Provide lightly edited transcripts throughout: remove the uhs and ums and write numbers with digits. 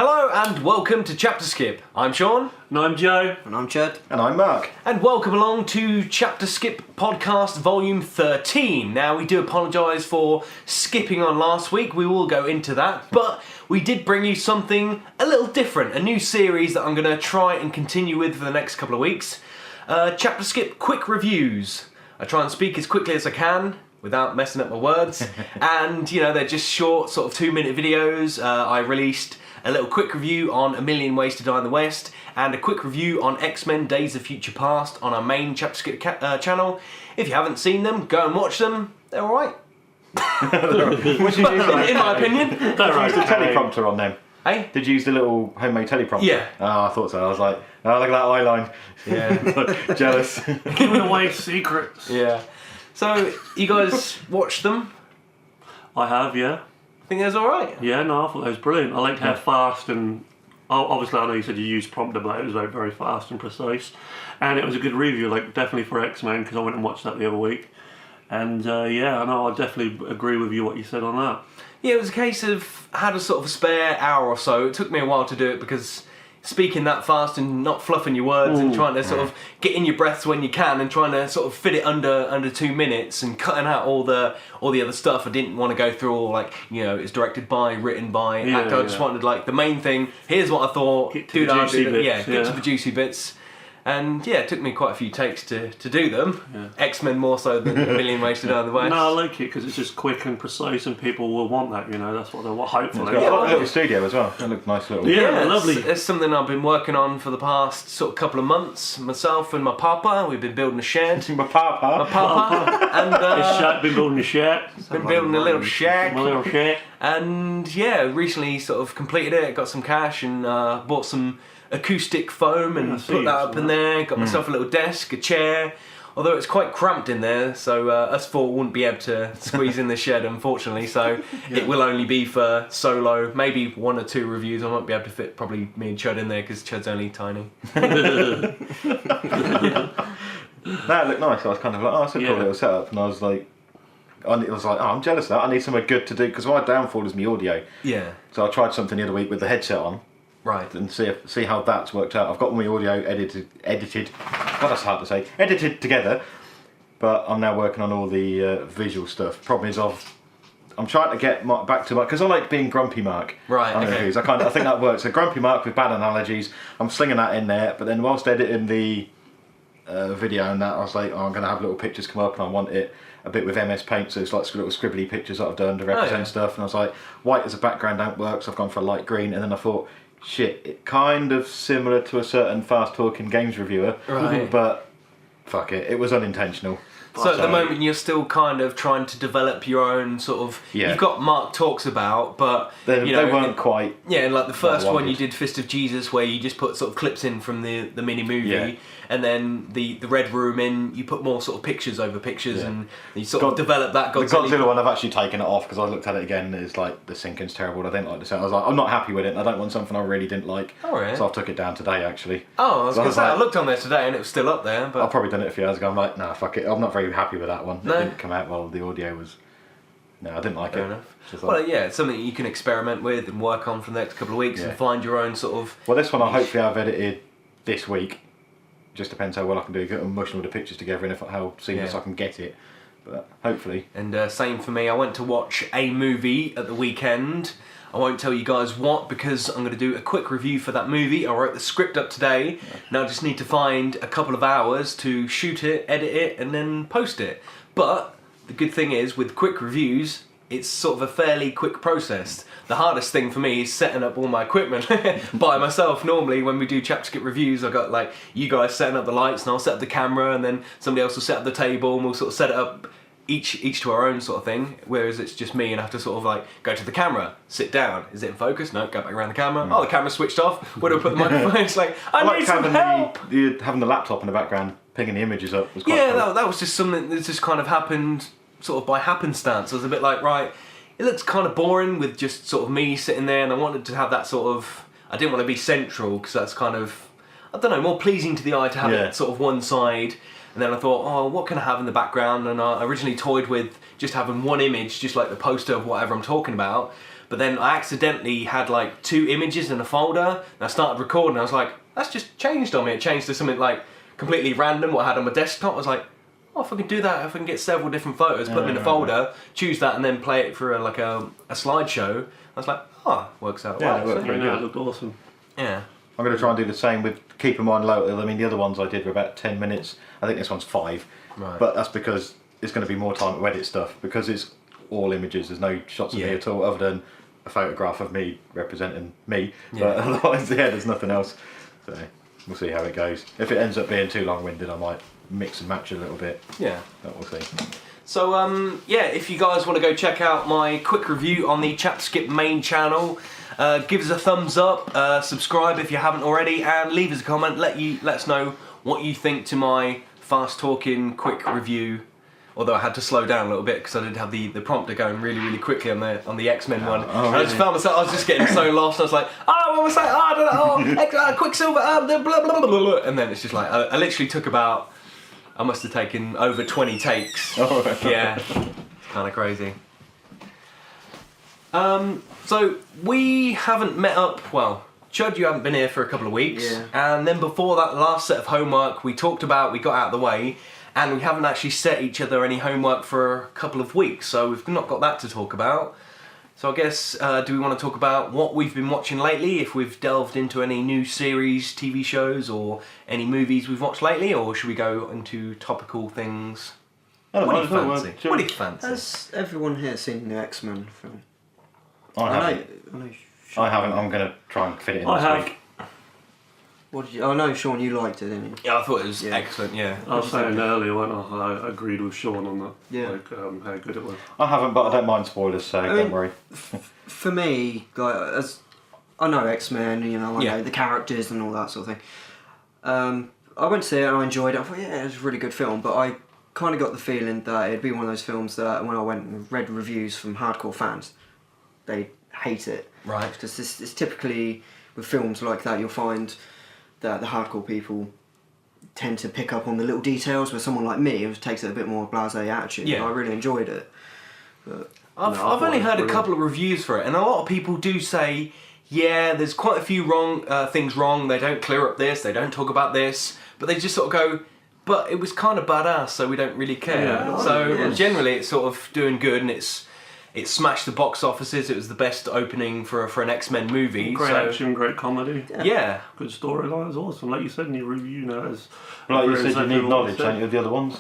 Hello and welcome to ChapterSkip. I'm Sean. And I'm Joe. And I'm Chad. And I'm Mark. And welcome along to ChapterSkip Podcast Volume 13. Now, we do apologise for skipping on last week. We will go into that. But we did bring you something a little different. A new series that I'm going to try and continue with for the next couple of weeks. ChapterSkip Quick Reviews. I try and speak as quickly as I can without messing up my words. And, you know, they're just short, sort of 2-minute videos. I released a little quick review on A Million Ways to Die in the West, and a quick review on X-Men Days of Future Past on our main ChapterSkip channel. If you haven't seen them, go and watch them. They're alright. in my opinion. Did you use the teleprompter on them? Hey? Did you use the little homemade teleprompter? Yeah. Oh, I thought so. I was like, oh, look at that eye line. Yeah. Jealous. Giving away secrets. Yeah. So, you guys watched them? I have, yeah. I think it was alright. Yeah, no, I thought that was brilliant. I liked how fast and... Obviously, I know you said you used prompter, but it was very, very fast and precise. And it was a good review, like, definitely for X-Men, because I went and watched that the other week. And, yeah, I know, I definitely agree with you what you said on that. Yeah, it was a case of, I had a sort of a spare hour or so. It took me a while to do it because speaking that fast and not fluffing your words and trying to sort of get in your breaths when you can and trying to sort of fit it under 2 minutes and cutting out all the other stuff. I didn't want to go through all, like, you know, it's directed by, written by, actor. I just wanted, like, the main thing. Here's what I thought. Get to the juicy bits. Get to the juicy bits. And yeah, it took me quite a few takes to do them. Yeah. X-Men more so than A Million Ways to Die in the West. No, I like it because it's just quick and precise, and people will want that. You know, that's what they want. Hopefully, It's got a little studio as well. It looked nice little. Yeah, lovely. It's something I've been working on for the past sort of couple of months. Myself and my papa, we've been building a shed. My papa. And Been building a shack. been building a little shack. My little shack. And yeah, recently sort of completed it. Got some cash and bought some acoustic foam and put that up in there. Got myself a little desk, a chair. Although it's quite cramped in there, so us four wouldn't be able to squeeze in the shed, unfortunately. So it will only be for solo, maybe 1 or 2 reviews. I won't be able to fit probably me and Chud in there because Chud's only tiny. That looked nice. I was kind of like, oh, it's a cool little setup. And I was like, oh, I'm jealous of that. I need somewhere good to do because my downfall is my audio. Yeah. So I tried something the other week with the headset on. Right. And see how that's worked out. I've got my audio edited. God, that's hard to say. Edited together, but I'm now working on all the visual stuff. Problem is, I'm trying to get back to because I like being grumpy Mark. Right. Okay. I think that works. So grumpy Mark with bad analogies. I'm slinging that in there, but then whilst editing the video and that, I was like, I'm going to have little pictures come up, and I want it a bit with MS Paint, so it's like little scribbly pictures that I've done to represent stuff. And I was like, white as a background don't work, so I've gone for a light green. And then I thought, shit, it kind of similar to a certain fast-talking games reviewer, right. But fuck it, it was unintentional. So at the moment you're still kind of trying to develop your own sort of... Yeah. You've got Mark Talks About, but... They weren't quite... Yeah, like the first one you did Fist of Jesus, where you just put sort of clips in from the mini-movie, and then the Red Room in, you put more sort of pictures over pictures, and you sort of develop that Godzilla. The Godzilla one, I've actually taken it off, because I looked at it again, and it's like, the syncing's terrible, I didn't like the sound. I was like, I'm not happy with it, and I don't want something I really didn't like. Oh, right. So I took it down today, actually. Oh, I was going to say, like, I looked on there today, and it was still up there, but... I've probably done it a few hours ago, I'm like, nah, fuck it, I'm not very happy with that one. No. It didn't come out well, the audio was... No, I didn't like Fair it. enough. Just Well, like, yeah, it's something that you can experiment with and work on for the next couple of weeks and find your own sort of... Well, this one I hopefully have edited this week. Just depends how well I can do, get mushing all the pictures together and how seamless I can get it. But hopefully. And same for me, I went to watch a movie at the weekend. I won't tell you guys what because I'm going to do a quick review for that movie. I wrote the script up today. Now I just need to find a couple of hours to shoot it, edit it, and then post it. But the good thing is, with quick reviews, it's sort of a fairly quick process. The hardest thing for me is setting up all my equipment by myself. Normally, when we do ChapterSkip reviews, I've got like you guys setting up the lights, and I'll set up the camera, and then somebody else will set up the table, and we'll sort of set it up each to our own sort of thing. Whereas it's just me, and I have to sort of like go to the camera, sit down. Is it in focus? No, go back around the camera. Oh, the camera's switched off. Where do I put the microphone? It's like I need some help. Having the laptop in the background, pinging the images up was quite cool. that was just something that just kind of happened sort of by happenstance. I was a bit like, right, it looks kind of boring with just sort of me sitting there, and I wanted to have that sort of... I didn't want to be central, because that's kind of, I don't know, more pleasing to the eye to have it sort of one side. And then I thought, oh, what can I have in the background? And I originally toyed with just having one image, just like the poster of whatever I'm talking about. but then I accidentally had like 2 images in a folder, and I started recording, and I was like, that's just changed on me. It changed to something like completely random, what I had on my desktop. I was like, oh, if I can do that, if I can get several different photos, put them in a folder, choose that, and then play it for a slideshow, I was like, oh, works out Yeah, well. it worked So, pretty Yeah, good. it looked awesome. yeah. I'm going to try and do the same with keeping mine low. I mean, the other ones I did were about 10 minutes. I think this one's 5. Right. But that's because it's going to be more time to edit stuff, because it's all images. There's no shots of me Yeah. at all, other than a photograph of me representing me. Yeah. But otherwise, yeah, there's nothing else. So we'll see how it goes. If it ends up being too long-winded, I might mix and match a little bit. Yeah. But we'll see. So, yeah, if you guys want to go check out my quick review on the ChapterSkip main channel, give us a thumbs up, subscribe if you haven't already, and leave us a comment. Let us know what you think to my fast-talking quick review. Although I had to slow down a little bit because I did have the prompter going really, really quickly on the X-Men one. Oh, And I just found myself, I was just getting so lost. I was like, oh, what was I saying? Oh, I don't know. Oh, Quicksilver. Blah, blah, blah, blah, blah. And then it's just like I literally took about. I must have taken over 20 takes. Oh, yeah, it's kind of crazy. So we haven't met up. Well, Chud, you haven't been here for a couple of weeks, Yeah. and then before that last set of homework, we talked about, we got out of the way, and we haven't actually set each other any homework for a couple of weeks, so we've not got that to talk about. So I guess, do we want to talk about what we've been watching lately, if we've delved into any new series, TV shows, or any movies we've watched lately, or should we go into topical things? I don't What do mind you if it fancy? works. What do you fancy? Has everyone here seen the X-Men film? I haven't. I know. I haven't. I'm going to try and fit it in I this have. week. What did you? I know, Sean, you liked it, didn't you? Yeah, I thought it was Yeah. excellent, yeah. I was saying earlier when I agreed with Sean on that. Yeah. Like how good it was. I haven't, but I don't mind spoilers, so mean- don't worry. For me, like, as I know X-Men, you know, I Yeah. know the characters and all that sort of thing. I went to see it and I enjoyed it. I thought, yeah, it was a really good film, but I kind of got the feeling that it'd be one of those films that when I went and read reviews from hardcore fans, they hate it. Right. Because it's typically with films like that, you'll find that the hardcore people tend to pick up on the little details, where someone like me who takes it a bit more blasé attitude. Yeah. I really enjoyed it. But I've No, I only thought it was heard a brilliant. couple of reviews for it, and a lot of people do say, yeah, there's quite a few things wrong. They don't clear up this, they don't talk about this, but they just sort of go, but it was kind of badass, so we don't really care. Yeah. So Yeah. generally, it's sort of doing good, and it smashed the box offices. It was the best opening for an X-Men movie. Great so, action, great comedy, Yeah. good storylines, awesome. Like you said in your review, as Like you said, you exactly need what knowledge, said. don't you, of the other ones?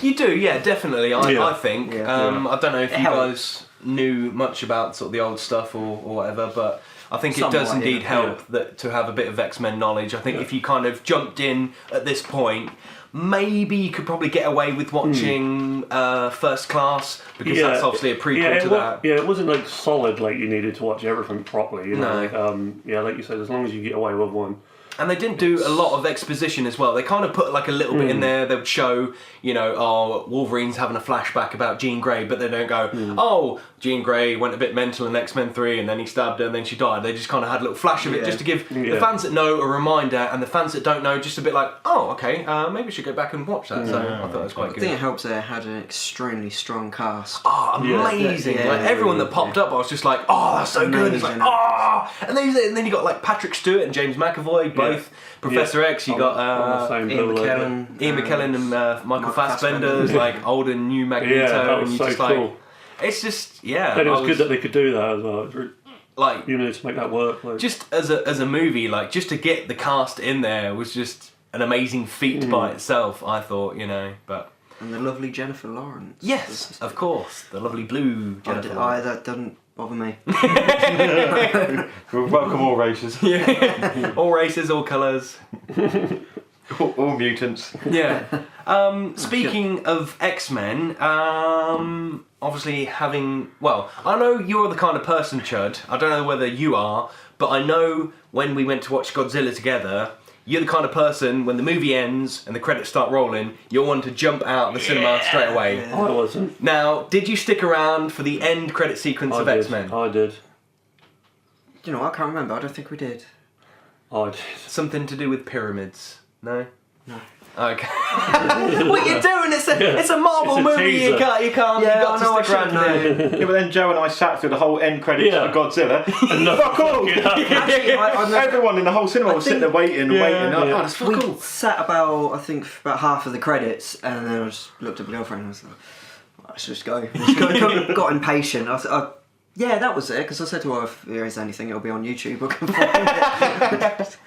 You do, yeah, definitely. Yeah. I think. Yeah. I don't know if It you helps. guys knew much about sort of the old stuff or whatever, but I think it Somewhat, does indeed yeah. help that to have a bit of X-Men knowledge. I think if you kind of jumped in at this point, maybe you could probably get away with watching First Class, because that's obviously a prequel to that. Yeah, it wasn't like solid. Like you needed to watch everything properly. You know, No. yeah, like you said, as long as you get away with one. And they didn't do a lot of exposition as well. They kind of put like a little bit in there. They would show, you know, oh, Wolverine's having a flashback about Jean Grey, but they don't go, oh, Jean Grey went a bit mental in X-Men 3 and then he stabbed her and then she died. They just kind of had a little flash of it Yeah. just to give the Yeah. fans that know a reminder, and the fans that don't know just a bit like, oh, okay, maybe we should go back and watch that. So I thought it was quite I think good. it helps that it had an extremely strong cast. Oh, amazing! Yeah. Like everyone that popped up, I was just like, "Oh, that's so good!" It's like, Amazing. "Oh!" And then you got like Patrick Stewart and James McAvoy, both Professor X. You got on the same Ian bill, like that. McKellen. Ian McKellen and Michael Michael Fassbender's Fassbender. like old and new Magneto, Yeah, that and was you so just cool. like, it's just yeah. And it I was good that they could do that as well. It's really, like you know, to make that work. Like, just as a movie, like just to get the cast in there was just an amazing feat by itself. I thought, you know, but And the lovely Jennifer Lawrence. yes, of course, the lovely blue Jennifer. That doesn't bother me. We'll welcome all races, Yeah. All races, all colours. all mutants. Yeah. Speaking of X-Men, obviously I know you're the kind of person, Chud, I don't know whether you are, but I know when we went to watch Godzilla together, you're the kind of person, when the movie ends and the credits start rolling, you'll want to jump out of the cinema straight away. I wasn't. Now, did you stick around for the end credit sequence of I did. X-Men? I did. You know, I can't remember. I don't think we did. I did. Something to do with pyramids? No? No. Okay. What you doing? It's a Marvel It's a movie. You teaser. can't. You got I know, to stick around there. Yeah, but then Joe and I sat through the whole end credits Yeah. for Godzilla. And nothing Fuck all! Actually, I never, Everyone in the whole cinema was sitting there waiting and waiting. Yeah. Oh, that's fuck we all. sat about, I think, about half of the credits, and then I just looked at my girlfriend and I was like, let's just go. Got impatient. Yeah, that was it, because I said to her, if there is anything, it'll be on YouTube. I can find it.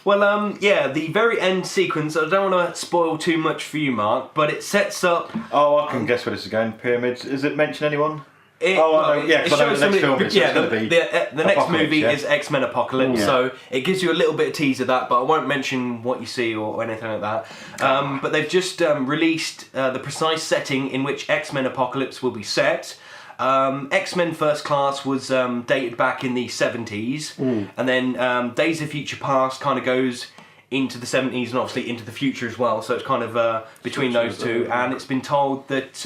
Well, yeah, the very end sequence. I don't want to spoil too much for you, Mark, but it sets up. Oh, I can guess where this is going. Pyramids. Does it mention anyone? It, Oh, I know, yeah, 'cause I know the next film is yeah, gonna be the next Apocalypse, movie yeah. is X-Men Apocalypse, so it gives you a little bit of tease of that, but I won't mention what you see or anything like that. But they've just released the precise setting in which X-Men Apocalypse will be set. X-Men First Class was dated back in the 70s, and then Days of Future Past kind of goes into the 70s and obviously into the future as well, so it's kind of between those two, and it's been told that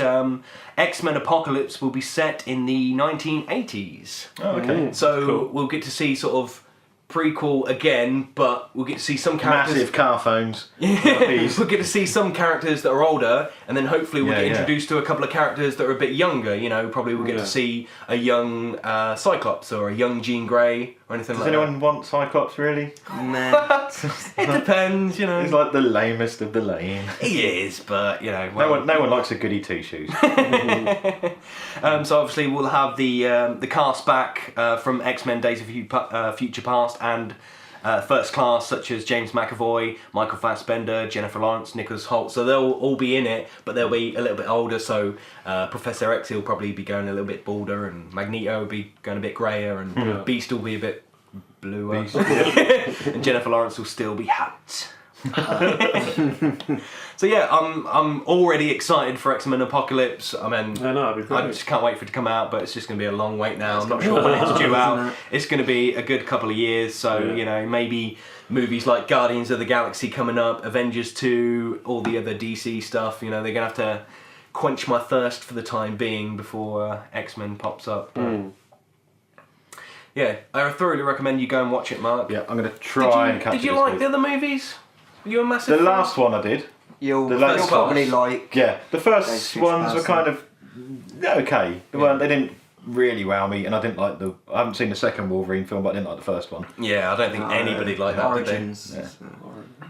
X-Men Apocalypse will be set in the 1980s. Oh, okay. So we'll get to see sort of prequel again, but we'll get to see some characters. Massive car phones. We'll get to see some characters that are older, and then hopefully we'll Yeah, get yeah. introduced to a couple of characters that are a bit younger. You know, probably we'll get to see a young Cyclops or a young Jean Grey or anything Does like anyone want Cyclops, really? Nah. that. It depends, you know. He's like the lamest of the lame. He is, but you know. No one likes a goody two-shoes. So obviously we'll have the cast back from X-Men Days of Future Past and First Class, such as James McAvoy, Michael Fassbender, Jennifer Lawrence, Nicholas Hoult. So they'll all be in it, but they'll be a little bit older. So Professor X will probably be going a little bit balder, and Magneto will be going a bit greyer, and Beast will be a bit bluer, and Jennifer Lawrence will still be hot. So yeah, I'm already excited for X-Men Apocalypse. I mean, I know, it'd be I great. just can't wait for it to come out, but it's just going to be a long wait now. I'm not sure when it's due out. It's going to be a good couple of years, so you know, maybe movies like Guardians of the Galaxy coming up, Avengers 2, all the other DC stuff. You know, they're going to have to quench my thirst for the time being before X-Men pops up. But, yeah, I thoroughly recommend you go and watch it, Mark. Yeah, I'm going to try and catch it. Did you this like week. the other movies? Were you a massive The fan? last one I did. You'll The last probably class. like... Yeah, the Days first of Future ones were Past, kind of okay. They didn't really wow me, and I didn't like I haven't seen the second Wolverine film, but I didn't like the first one. Yeah, I don't think anybody liked that, did they? Origins.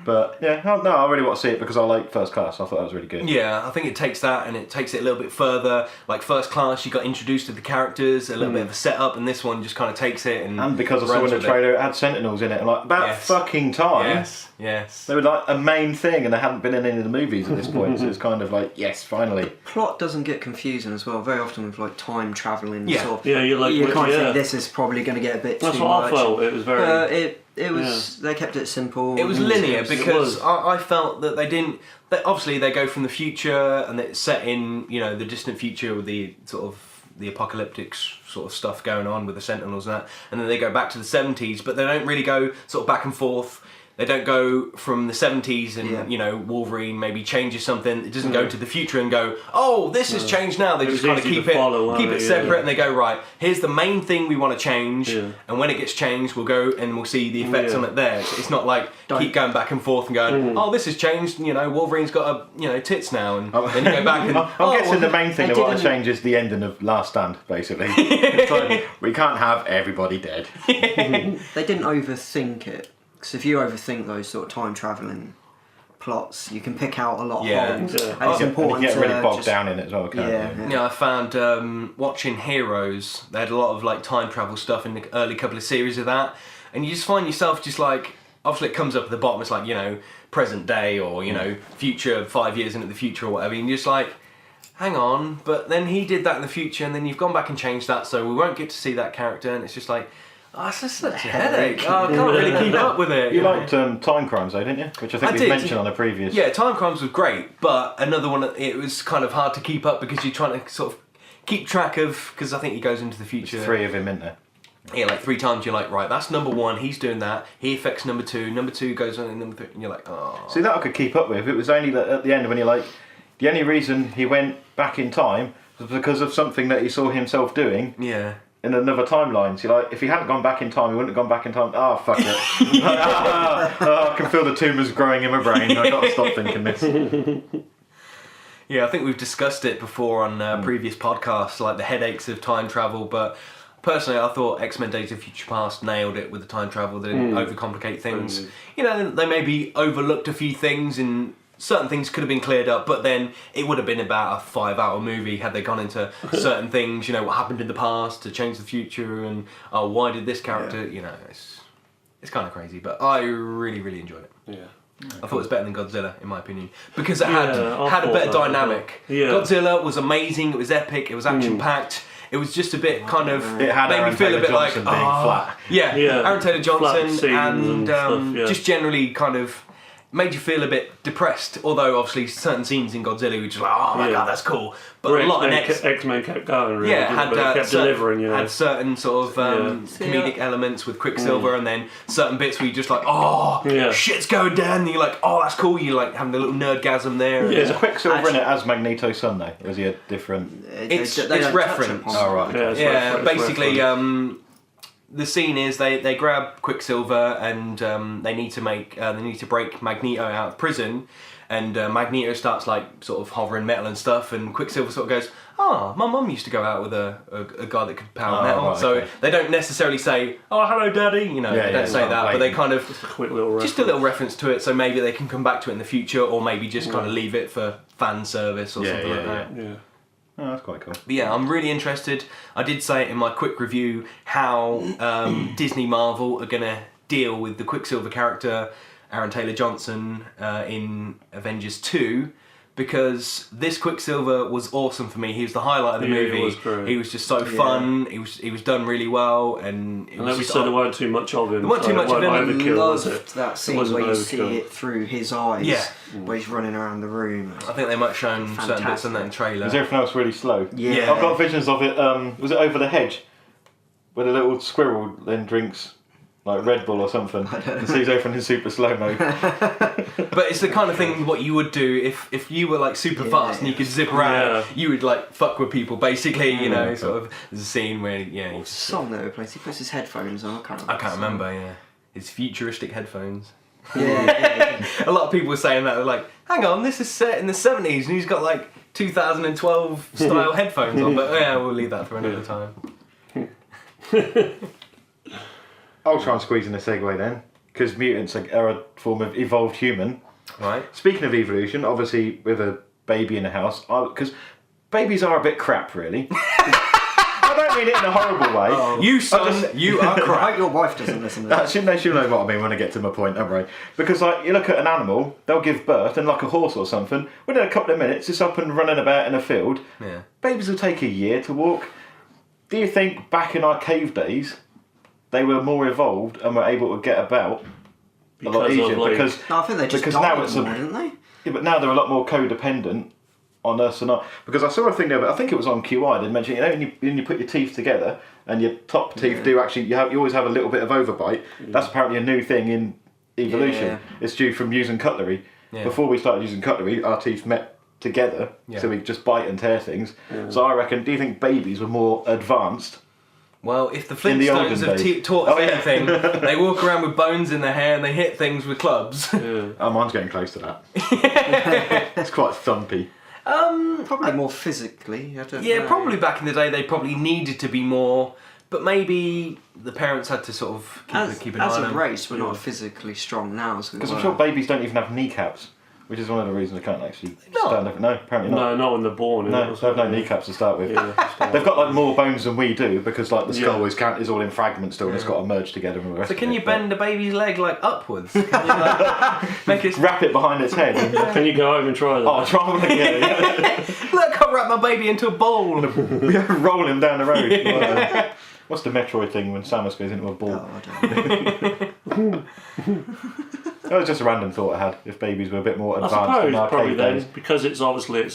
But yeah, no, I really want to see it because I like First Class. I thought that was really good. Yeah, I think it takes that and it takes it a little bit further. Like First Class, you got introduced to the characters, a little bit of a setup, and this one just kind of takes it And because I saw in runs the with it. trailer it had Sentinels in it, I'm like, about Yes. fucking time. Yes. They were like a main thing, and they hadn't been in any of the movies at this point, so it's kind of like, yes, finally. Plot doesn't get confusing as well. Very often with like time travelling, Yeah. sort of. Yeah, you're like, you kind of yeah. think this is probably going to get a bit That's too what much. I felt. It was very. It was. They kept it simple. It was and linear was- because was. I felt that they didn't. Obviously, they go from the future and it's set in the distant future with the sort of the apocalyptic sort of stuff going on with the Sentinels and that, and then they go back to the 70s, but they don't really go sort of back and forth. They don't go from the 70s and Wolverine maybe changes something. It doesn't go to the future and go, oh, this has changed now. They It just was kind of easy keep to follow, it wasn't it? separate, Yeah. and they go, right, here's the main thing we want to change, Yeah. and when it gets changed, we'll go and we'll see the effects Yeah. on it there. It's not like keep going back and forth and going, oh, this has changed. Wolverine's got tits now, and then you go back and I'm guessing the main thing they of what I didn't- changed is the ending of Last Stand, basically. It's like, we can't have everybody dead. They didn't overthink it, because if you overthink those sort of time travelling plots, you can pick out a lot of Yeah. holes. Yeah. And it's And important you get to really bogged just- down in it as well, can't Yeah, you? Yeah, I found watching Heroes, they had a lot of like time travel stuff in the early couple of series of that, and you just find yourself just like, obviously it comes up at the bottom, it's like, present day or, future, 5 years into the future or whatever, and you're just like, hang on, but then he did that in the future and then you've gone back and changed that, so we won't get to see that character, and it's just like, oh, it's just such a headache. Oh, I can't really keep up with it. You liked Time Crimes, though, didn't you? Which I think I we did. mentioned on a previous... Yeah, Time Crimes was great, but another one, it was kind of hard to keep up because you're trying to sort of keep track of, because I think he goes into the future. There's 3 of him, isn't there? Yeah, like 3 times you're like, right, that's number 1, he's doing that, he affects number 2 goes on in number 3, and you're like, oh. See, that I could keep up with. It was only that at the end when you're like, the only reason he went back in time was because of something that he saw himself doing, Yeah. in another timeline. So like, if he hadn't gone back in time, he wouldn't have gone back in time. Oh, fuck it. I can feel the tumours growing in my brain. I've got to stop thinking this. Yeah, I think we've discussed it before on previous podcasts, like the headaches of time travel, but personally I thought X-Men Days of Future Past nailed it with the time travel. They didn't overcomplicate things. You know, they maybe overlooked a few things and certain things could have been cleared up, but then it would have been about a 5-hour movie had they gone into certain things, you know, what happened in the past to change the future and why did this character, you know, it's kind of crazy, but I really, really enjoyed it. Yeah. I thought it was better than Godzilla, in my opinion, because it had I a thought better that dynamic. as well. Yeah. Godzilla was amazing, it was epic, it was action-packed, it was just a bit kind of... It had made Aaron me feel Taylor a bit Johnson like... being flat. Yeah, Yeah. Aaron Taylor Flat Johnson scenes and stuff, yeah. just generally kind of made you feel a bit depressed, although obviously certain scenes in Godzilla were just like, oh my god, that's cool. But Where a lot of X-Men kept going, really. yeah, kept delivering, you know. had certain sort of comedic elements with Quicksilver, and then certain bits where you just like, oh, shit's going down, and you're like, oh, that's cool. You like having a little nerdgasm there. Is Quicksilver in it as Magneto's son though? Or is he a different? It's They don't touch reference. upon Oh, right. Yeah, it's Yeah, reference, basically, reference. the scene is they grab Quicksilver and they need to break Magneto out of prison, and Magneto starts like sort of hovering metal and stuff, and Quicksilver sort of goes, "Oh, my mum used to go out with a guy that could power metal." Right, so okay. they don't necessarily say, "Oh, hello, Daddy," you know, Yeah, they don't yeah, say not that, but they blatant. kind of Just a quick little reference. just a little reference to it, so maybe they can come back to it in the future, or maybe just kind of leave it for fan service or something like that. Yeah. Oh, that's quite cool. But yeah, I'm really interested. I did say it in my quick review how Disney Marvel are going to deal with the Quicksilver character, Aaron Taylor Johnson, in Avengers 2, because this Quicksilver was awesome for me. He was the highlight of the movie. He was great. He was just so fun. He was done really well, and it And was we just, said there weren't too much of him. There weren't too much of him. I Overkill, was loved it? that It scene wasn't where you see overkill. it through his eyes, Yeah. where he's running around the room. I think they might have shown certain bits in that trailer. Is everything else really slow? Yeah. I've got visions of it. Was it Over the Hedge, where the little squirrel then drinks like Red Bull or something, and sees everything in super slow mo. But it's the kind of thing what you would do if you were like super fast and you could zip around. Yeah. You would like fuck with people basically. You know, sort of. There's a scene where What's the song that he plays? He puts his headphones on. I can't remember. Yeah, his futuristic headphones. Yeah. A lot of people were saying that. They're like, hang on, this is set in the 70s and he's got like 2012 style headphones on. But yeah, we'll leave that for another time. I'll try and squeeze in a segue then, because mutants are a form of evolved human. Right. Speaking of evolution, obviously with a baby in the house, because babies are a bit crap, really. I don't mean it in a horrible way. You son, you are I crap. hope your wife doesn't listen to this. She'll know what I mean when I get to my point, don't worry. Because like you look at an animal, they'll give birth, and like a horse or something, within a couple of minutes it's up and running about in a field. Yeah. Babies will take a year to walk. Do you think back in our cave days, they were more evolved and were able to get about a lot Because of, easier? like- Because No, I think they just because died now it's more, didn't they? yeah, but now they're a lot more codependent on us and not. Because I saw a thing there, but I think it was on QI. They mentioned, you know, when you put your teeth together and your top teeth do actually, you always have a little bit of overbite. That's apparently a new thing in evolution. Yeah. It's due from using cutlery. Yeah. Before we started using cutlery, our teeth met together, so we just bite and tear things. So I reckon, do you think babies were more advanced? Well, if the In the Flintstones olden have days. taught us Oh, yeah. anything, they walk around with bones in their hair and they hit things with clubs. Yeah. Oh, mine's getting close to that. It's quite thumpy. Probably more physically. I don't Yeah, know. probably back in the day they probably needed to be more, but maybe the parents had to sort of keep an eye As on a them. race, we're not physically strong now. So Because I'm sure babies don't even have kneecaps, which is one of the reasons they can't actually No. stand up. No, apparently not. No, not when they're born. No, they have no kneecaps to start with. They've got like more bones than we do because like the skull is all in fragments still and it's got to merge together and all the rest So can of you it, bend a baby's leg like upwards? Can you like make it? but wrap it behind its head and Can you go home and try that? oh, try and yeah, Look, I'll wrap my baby into a bowl. roll him down the road. What's the Metroid thing when Samus goes into a ball? Oh, I don't know. That was just a random thought I had. If babies were a bit more I advanced suppose in probably arcade then, days. because it's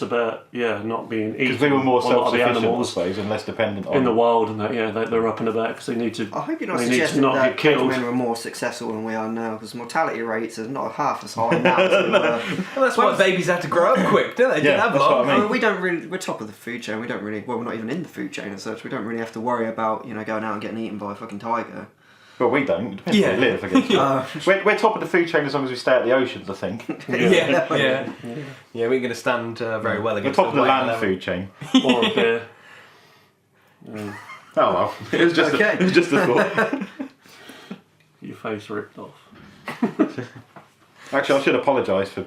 about not being eaten. Because we were more by a lot of the self-sufficient, I animals suppose, and less dependent on... in the wild and that. Yeah, they're up and about because they need to. I hope you're not they need to suggesting not that get killed. cavemen were more successful than we are now, because mortality rates are not half as high now as they were. Well, that's why babies had to grow up quick, didn't they? Yeah, Didn't have that's what long. I mean. Well, we don't really. We're top of the food chain. We don't really. Well, we're not even in the food chain as such. We don't really have to worry about going out and getting eaten by a fucking tiger. Well, we don't. It depends Yeah. where we live, I guess. We're top of the food chain as long as we stay at the oceans, I think. Yeah. We're going to stand very well We're against top of the whale land level. food chain. Or a bear. Oh well, it was just, Okay. it was just a thought. Your face ripped off. Actually, I should apologise for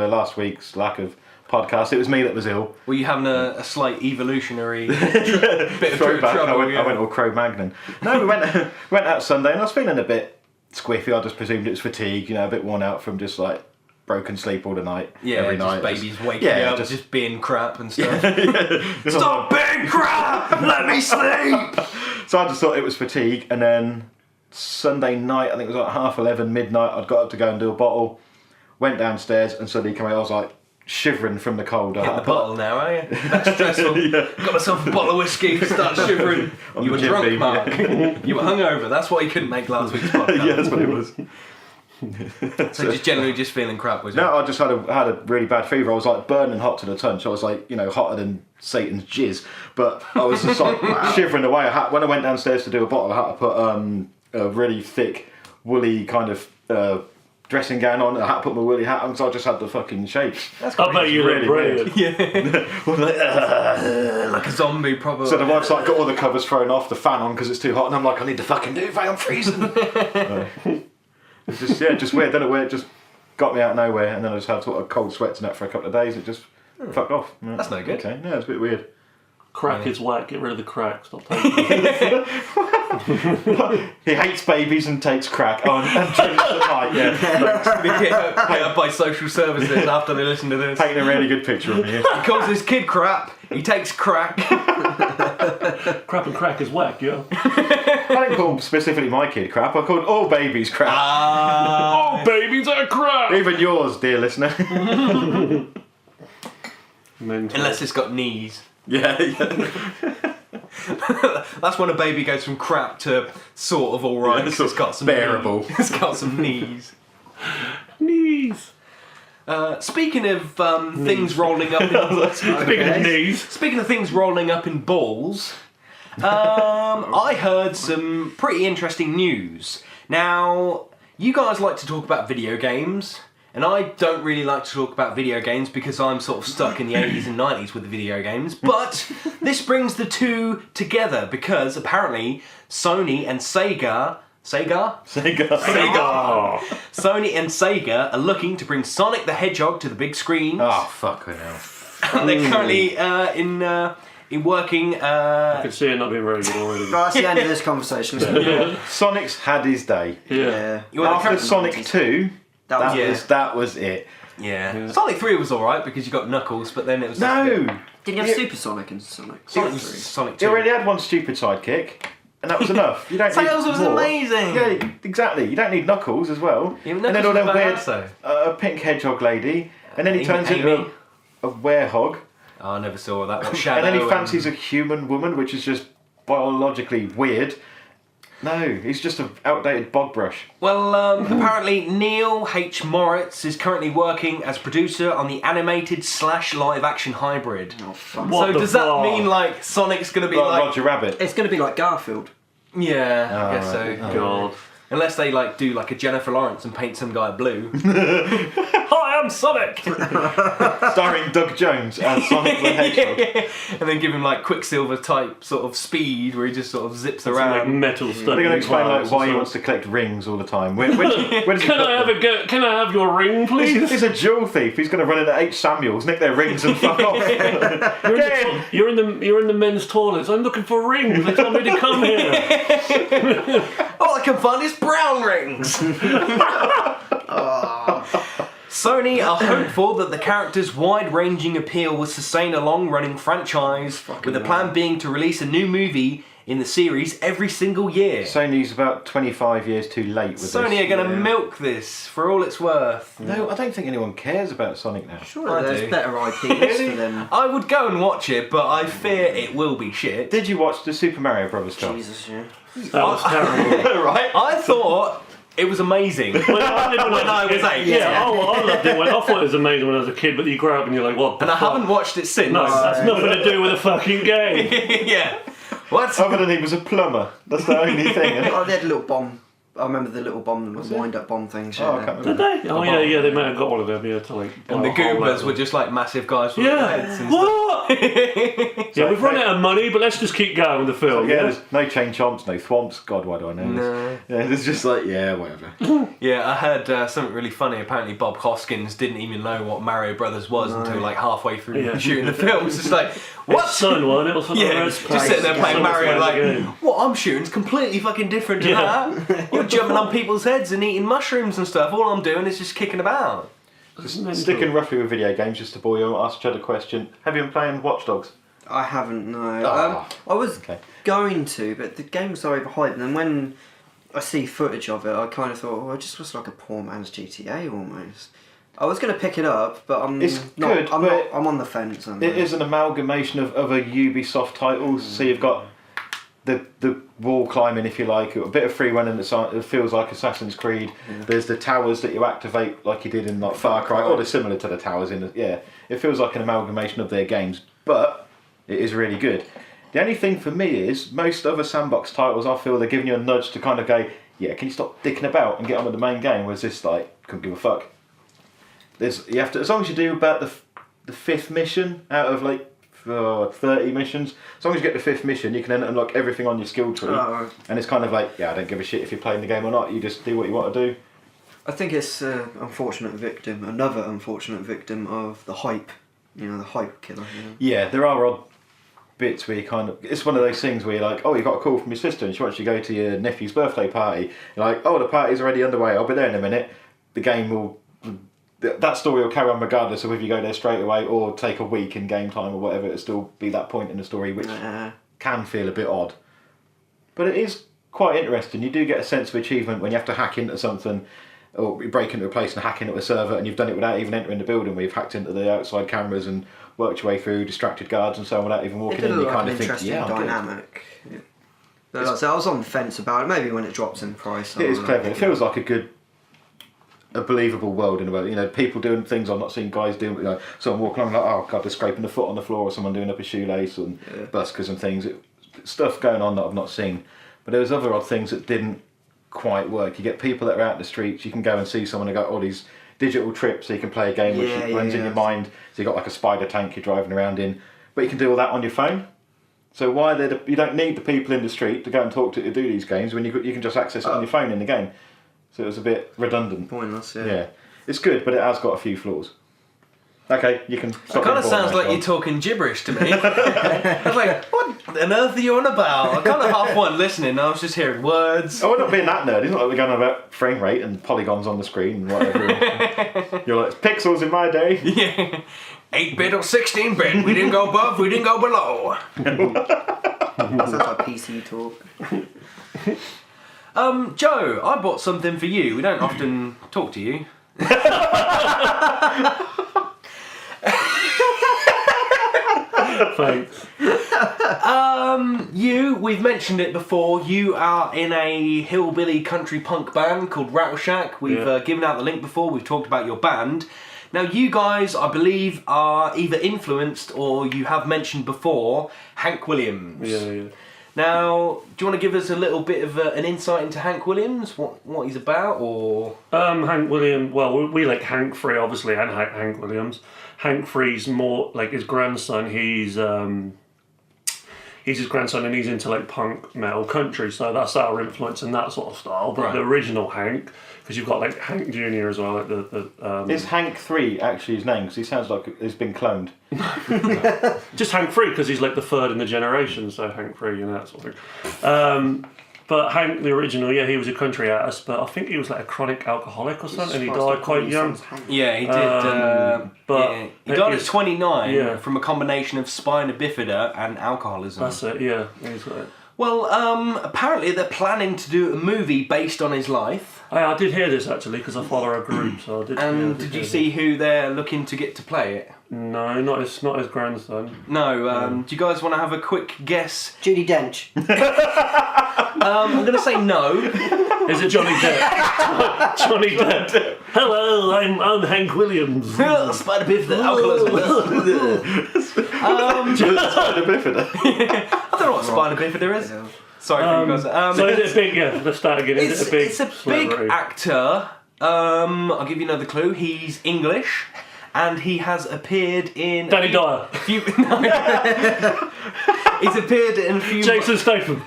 last week's lack of podcast. It was me that was ill. Were you having a slight evolutionary bit of Throwback. trouble? I went all Cro-Magnon. No, we went out Sunday and I was feeling a bit squiffy. I just presumed it was fatigue. A bit worn out from just like broken sleep all the night. Every just night. babies waking up, just being crap and stuff. Stop being crap! Let me sleep! So I just thought it was fatigue, and then Sunday night, I think it was like 11:30, midnight, I'd got up to go and do a bottle, went downstairs and suddenly came out, I was like shivering from the cold. Hit the bottle now, are you? That's stressful. Got myself a bottle of whiskey, start shivering. You were Jim drunk, Beam, Mark. You were hungover. That's why you couldn't make last week's podcast. Yeah, that's what it was. So just generally just feeling crap, was it? No, I just had a really bad fever. I was like burning hot to the touch. I was like, hotter than Satan's jizz. But I was just like shivering away. When I went downstairs to do a bottle, I had to put a really thick, woolly kind of dressing gown on. I had to put my woolly hat on, so I just had the fucking shakes. I bet you look brilliant. Like a zombie, probably. So the wife's like got all the covers thrown off, the fan on because it's too hot, and I'm like, I need the fucking duvet, I'm freezing. It's just weird. Then it just got me out of nowhere, and then I just had sort of cold sweats and that for a couple of days. It just fucked off. Yeah. That's no good. Okay, yeah, it's a bit weird. Crack is whack. Get rid of the crack. Stop taking it. He hates babies and takes crack. Oh, and drinks at night. Yeah, Get up by social services after they listen to this. painting a really good picture of me. He calls his kid crap. He takes crack. Crap and crack is whack, yo. I didn't call specifically my kid crap. I called all babies crap. Oh, babies are crap. Even yours, dear listener. Mental. Unless it's got knees. yeah. That's when a baby goes from crap to sort of alright. Yeah, 'Cause it's got some bearable. knees. It's got some knees. Knees. Speaking of things rolling up in Speaking of knees. Speaking of things rolling up in balls, I heard some pretty interesting news. Now, you guys like to talk about video games, and I don't really like to talk about video games because I'm sort of stuck in the 80s and 90s with the video games, but this brings the two together because apparently Sony and Sega... Sega. Sony and Sega are looking to bring Sonic the Hedgehog to the big screen. Oh, fuck hell. They're currently in working. I can see it not being very good already. Right, that's the end of this conversation. Sonic's had his day. Yeah. After Sonic 2, that was it. Yeah. Sonic 3 was alright because you got Knuckles, but then it was No! Didn't you have Super Sonic in Sonic? Sonic Sonic 3. Sonic He 2. already had one stupid sidekick, and that was enough. You don't need Tails was more. amazing. Yeah, exactly. You don't need Knuckles as well. Even and then all Knuckles that was weird badass, though. pink hedgehog lady, and then he turns Amy. into a werehog, Oh, I never saw that. Shadow and then he fancies a human woman, which is just biologically weird. No, he's just an outdated bog brush. Well, apparently Neil H. Moritz is currently working as producer on the animated / live action hybrid. Oh, fuck. What So the does that fuck? mean like Sonic's going to be Like like... Roger Rabbit. It's going to be like Garfield. Yeah, I guess so. right. God. Unless they like do like a Jennifer Lawrence and paint some guy blue. Hi, I'm Sonic! Starring Doug Jones as Sonic the Hedgehog. And then give him like Quicksilver type sort of speed where he just sort of zips Some, like, around. metal stuff. They're going to explain like why he wants to collect rings all the time. Where does he Can put I have them? a go? Can I have your ring, please? He's a jewel thief. He's going to run into H. Samuels, nick their rings, and fuck off. You're in the men's toilets. I'm looking for rings. They told me to come here. All I can find is brown rings! Sony are hopeful that the character's wide-ranging appeal will sustain a long-running franchise, with the plan being to release a new movie in the series every single year. Sony's about 25 years too late with this. Sony are going to milk this for all it's worth. No, I don't think anyone cares about Sonic now. Sure, I there's do. better IPs for them. I would go and watch it, but I fear it will be shit. Did you watch the Super Mario Brothers film? Jesus, yeah. That was terrible. Right? I thought it was amazing when I was 8. Yeah, I loved it. I thought it was amazing when I was a kid, but you grow up and you're like, what the And I fuck? haven't watched it since. No, that's nothing to do with a fucking game. Yeah. What? Other than he was a plumber. That's the only thing. Oh, they had a little bomb. I remember the little bomb, wind-up bomb things. Oh, I Yeah. can't Did remember. they? Oh yeah, they may have got one of them, yeah, to like... And the blow a hole out Goombas of were it. just like massive guys with Yeah, heads and what? Yeah, we've run out of money, but let's just keep going with the film. Yeah, there's no chain chomps, no thwomps. God, why do I know this? Yeah, it's just like, yeah, whatever. Yeah, I heard something really funny. Apparently, Bob Hoskins didn't even know what Mario Brothers was until like halfway through Yeah. shooting the film. It's just like, what? Son one, it was Yeah, just sitting there playing Mario like, what I'm shooting's completely fucking different to Yeah. that. You're jumping on people's heads and eating mushrooms and stuff. All I'm doing is just kicking about. Sticking roughly with video games, just to bore you, I'll ask Chad a question. Have you been playing Watch Dogs? I haven't, no. Ah, I was okay. going to, but the game's so overhyped, and then when I see footage of it, I kind of thought, it just was like a poor man's GTA almost. I was going to pick it up, but I'm It's not. good, I'm but not. I'm on the fence. On It that. is an amalgamation of other Ubisoft titles. So you've got the wall climbing, if you like, a bit of free running that feels like Assassin's Creed. Yeah. There's the towers that you activate like you did in like Far Cry, or they're similar to the towers in it feels like an amalgamation of their games, but it is really good. The only thing for me is most other sandbox titles, I feel they're giving you a nudge to kind of go, yeah, can you stop dicking about and get on with the main game? Whereas this, like, couldn't give a fuck. You have to, as long as you do about the 5th mission out of like 30 missions, as long as you get the 5th mission, you can then unlock everything on your skill tree. Oh, right. And it's kind of like, yeah, I don't give a shit if you're playing the game or not. You just do what you want to do. I think it's another unfortunate victim of the hype. You know, the hype killer. You know? Yeah, there are odd bits where you kind of, it's one of those things where you're like, oh, you got a call from your sister and she wants you to go to your nephew's birthday party. You're like, oh, the party's already underway, I'll be there in a minute. The game will, that story will carry on regardless of if you go there straight away or take a week in game time or whatever. It'll still be that point in the story, which can feel a bit odd. But it is quite interesting. You do get a sense of achievement when you have to hack into something, or you break into a place and hack into a server, and you've done it without even entering the building, where you've hacked into the outside cameras and worked your way through, distracted guards and so on without even walking It did in. look You like kind an of think, interesting yeah, I'm good. dynamic. Yeah. But like I said, I was on the fence about it. Maybe when it drops in price. It is clever. It feels like a believable world in a way. You know, people doing things I've not seen guys doing. You know, someone walking along like, oh god, they're scraping the foot on the floor, or someone doing up a shoelace and buskers and things. Stuff going on that I've not seen. But there was other odd things that didn't quite work. You get people that are out in the streets. You can go and see someone who got all these digital trips, so you can play a game which runs in your mind. So you got like a spider tank you're driving around in, but you can do all that on your phone. So why you don't need the people in the street to go and talk to do these games when you can just access it on your phone in the game. So it was a bit redundant. Pointless, Yeah, it's good, but it has got a few flaws. Okay, you can. It kind of sounds like you're talking gibberish to me. I was like, what on earth are you on about? I kind of half wasn't listening. I was just hearing words. Oh, we're not being that nerd. It's not like we're going on about frame rate and polygons on the screen and whatever. You're like, it's pixels in my day. Yeah. 8-bit or 16-bit. We didn't go above, we didn't go below. Sounds like PC talk. Joe, I bought something for you. We don't often talk to you. Thanks. We've mentioned it before, you are in a hillbilly country punk band called Rattle Shack. We've given out the link before, we've talked about your band. Now you guys, I believe, are either influenced or you have mentioned before Hank Williams. Yeah. Now, do you want to give us a little bit of an insight into Hank Williams, what he's about, or...? Hank Williams, well, we like Hank Free, obviously, and Hank Williams. Hank Free's more like his grandson. He's his grandson, and he's into like punk metal country, so that's our influence in that sort of style. But the original Hank, because you've got like Hank Jr. as well, like Is Hank 3 actually his name? Because he sounds like he's been cloned. just Hank Free, because he's like the third in the generation, so Hank Free, that sort of thing. But Hank, the original, he was a country artist, but I think he was like a chronic alcoholic or something, and he died quite young. Yeah, he did. But he died at 29 from a combination of spina bifida and alcoholism. That's it, yeah. He's got it. Well, apparently they're planning to do a movie based on his life. I did hear this actually because I follow a group, so I did. And did you see who they're looking to get to play it? No, not his grandson. No. Do you guys want to have a quick guess? Judi Dench. I'm going to say no. Is it Johnny Depp? Johnny Depp. Hello, I'm Hank Williams. Spider Bifida. Spider Bifida. I don't know what Spider Bifida is. Sorry for you guys. So is it a big? Yeah, let's start again. Is it a big? It's a big celebrity? actor. I'll give you another clue. He's English, and he has appeared in Danny Dyer. a few. He's appeared in a few. Jason Statham.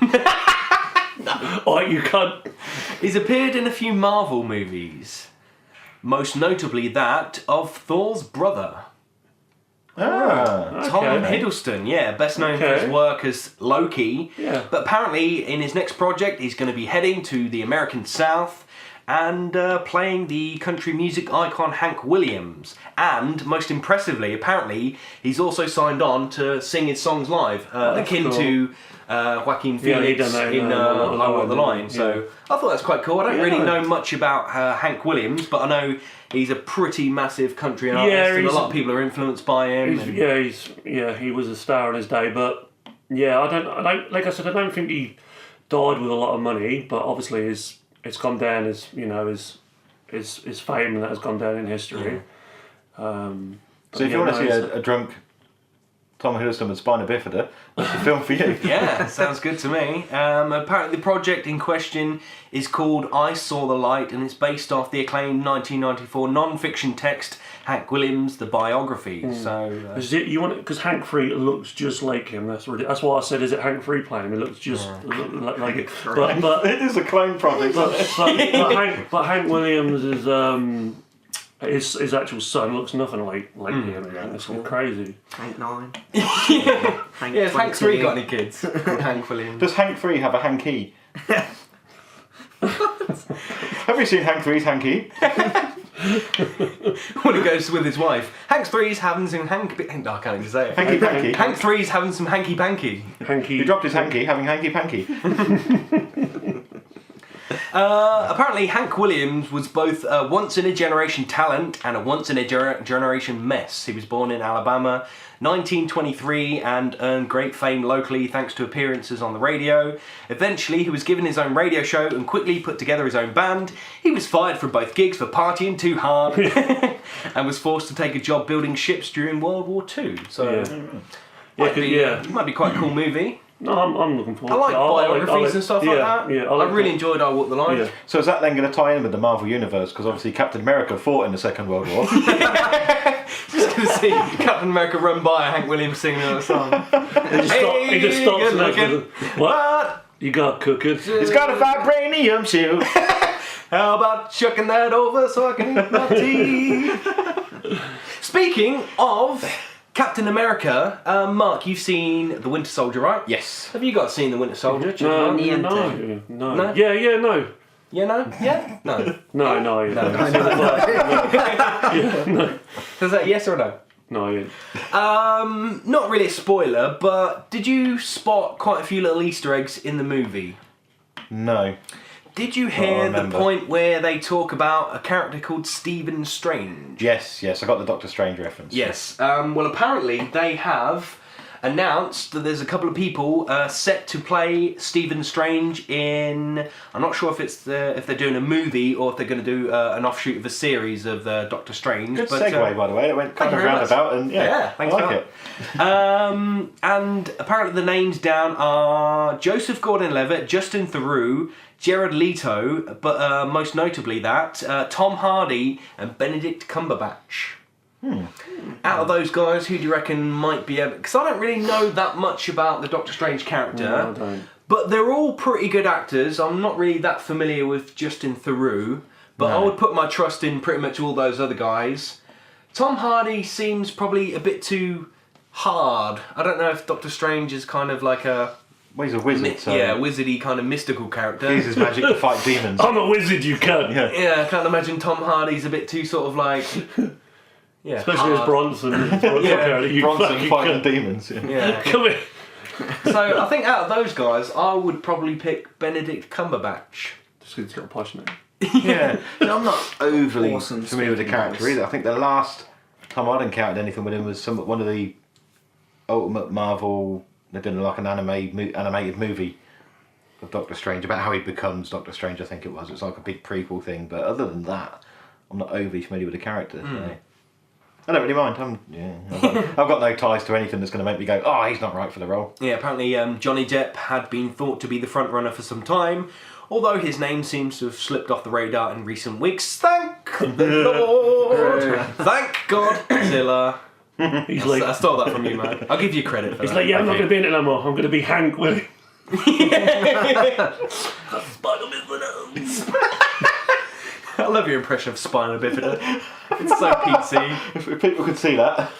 Oh, you can't. He's appeared in a few Marvel movies, most notably that of Thor's brother. Tom Hiddleston, best known for his work as Loki. Yeah. But apparently, in his next project, he's going to be heading to the American South and playing the country music icon Hank Williams. And, most impressively, apparently, he's also signed on to sing his songs live, akin to Joaquin Phoenix in I Want the Line. So I thought that's quite cool. I don't really know much about Hank Williams, but I know he's a pretty massive country artist, and a lot of people are influenced by him. He was a star in his day, but I don't. Like I said, I don't think he died with a lot of money, but obviously it's gone down as his fame and that has gone down in history. So if you want to see a drunk Tom Hiddleston with spina bifida, that's the film for you. Yeah, sounds good to me. Apparently the project in question is called I Saw the Light, and it's based off the acclaimed 1994 non-fiction text Hank Williams, the biography. So because Hank Free looks just like him. That's why I said, is it Hank Free playing him? It looks just like it. But it is a clone project. But Hank Williams is his actual son looks nothing like him. It's crazy. Hank 9. Has Hank 3 got any kids? Hank Williams. Does Hank 3 have a hanky? Have you seen Hank 3's hanky? When he goes with his wife, Hank 3's having some hanky. I can't even say it. Hanky panky. Hank 3's having some hanky panky. He dropped his hanky, having hanky panky. Apparently, Hank Williams was both a once-in-a-generation talent and a once-in-a-generation mess. He was born in Alabama, 1923, and earned great fame locally thanks to appearances on the radio. Eventually, he was given his own radio show and quickly put together his own band. He was fired from both gigs for partying too hard and was forced to take a job building ships during World War II. So, might be quite a cool movie. No, I'm looking forward to it. I like biographies and stuff like that. Yeah, I really enjoyed I Walk the Line. Yeah. So is that then going to tie in with the Marvel Universe? Because obviously Captain America fought in the Second World War. Just going to see Captain America run by Hank Williams singing another song. He just stops and goes, what? You got cooking. It's got a vibranium shield. How about chucking that over so I can eat my tea? Speaking of Captain America, Mark, you've seen The Winter Soldier, right? Yes. Have you guys seen The Winter Soldier? No. Yeah, no? No. Yeah? No. No. Is that yes or no? No, yeah. Not really a spoiler, but did you spot quite a few little Easter eggs in the movie? No. Did you hear the point where they talk about a character called Stephen Strange? Yes, I got the Doctor Strange reference. Yes. Well, apparently they have announced that there's a couple of people set to play Stephen Strange in. I'm not sure if they're doing a movie or if they're going to do an offshoot of a series of Doctor Strange. Good segue, by the way. It went kind of roundabout, and thanks I like it. And apparently the names down are Joseph Gordon-Levitt, Justin Theroux, Jared Leto, but most notably Tom Hardy and Benedict Cumberbatch. Out of those guys, who do you reckon might be able... Because I don't really know that much about the Doctor Strange character. No, I don't. But they're all pretty good actors. I'm not really that familiar with Justin Theroux, but I would put my trust in pretty much all those other guys. Tom Hardy seems probably a bit too hard. I don't know if Doctor Strange is kind of like a... Well, he's a wizard, so... Yeah, wizardy kind of mystical character. He uses magic to fight demons. I'm a wizard, you cunt. Yeah, I can't imagine Tom Hardy's a bit too sort of like... Yeah, especially as Bronson. Bronson fighting demons. Yeah. Come here. So I think out of those guys, I would probably pick Benedict Cumberbatch. Just because he's got a posh name. Yeah, I'm not overly Awesome familiar with the speaking character voice. either. I think the last time I'd encountered anything with him was one of the Ultimate Marvel. They're doing like an animated movie of Doctor Strange about how he becomes Doctor Strange. I think it was. It's like a big prequel thing. But other than that, I'm not overly familiar with the character. So. I don't really mind. I've got no ties to anything that's going to make me go, oh, he's not right for the role. Yeah, apparently Johnny Depp had been thought to be the front runner for some time, although his name seems to have slipped off the radar in recent weeks. Thank the Lord! Thank God, Zilla. He's like, I stole that from you, man. I'll give you credit for he's that. like, yeah, I'm not going to be in it no more. I'm going to be Hank Williams. I love your impression of spina bifida. It's so PC. If people could see that.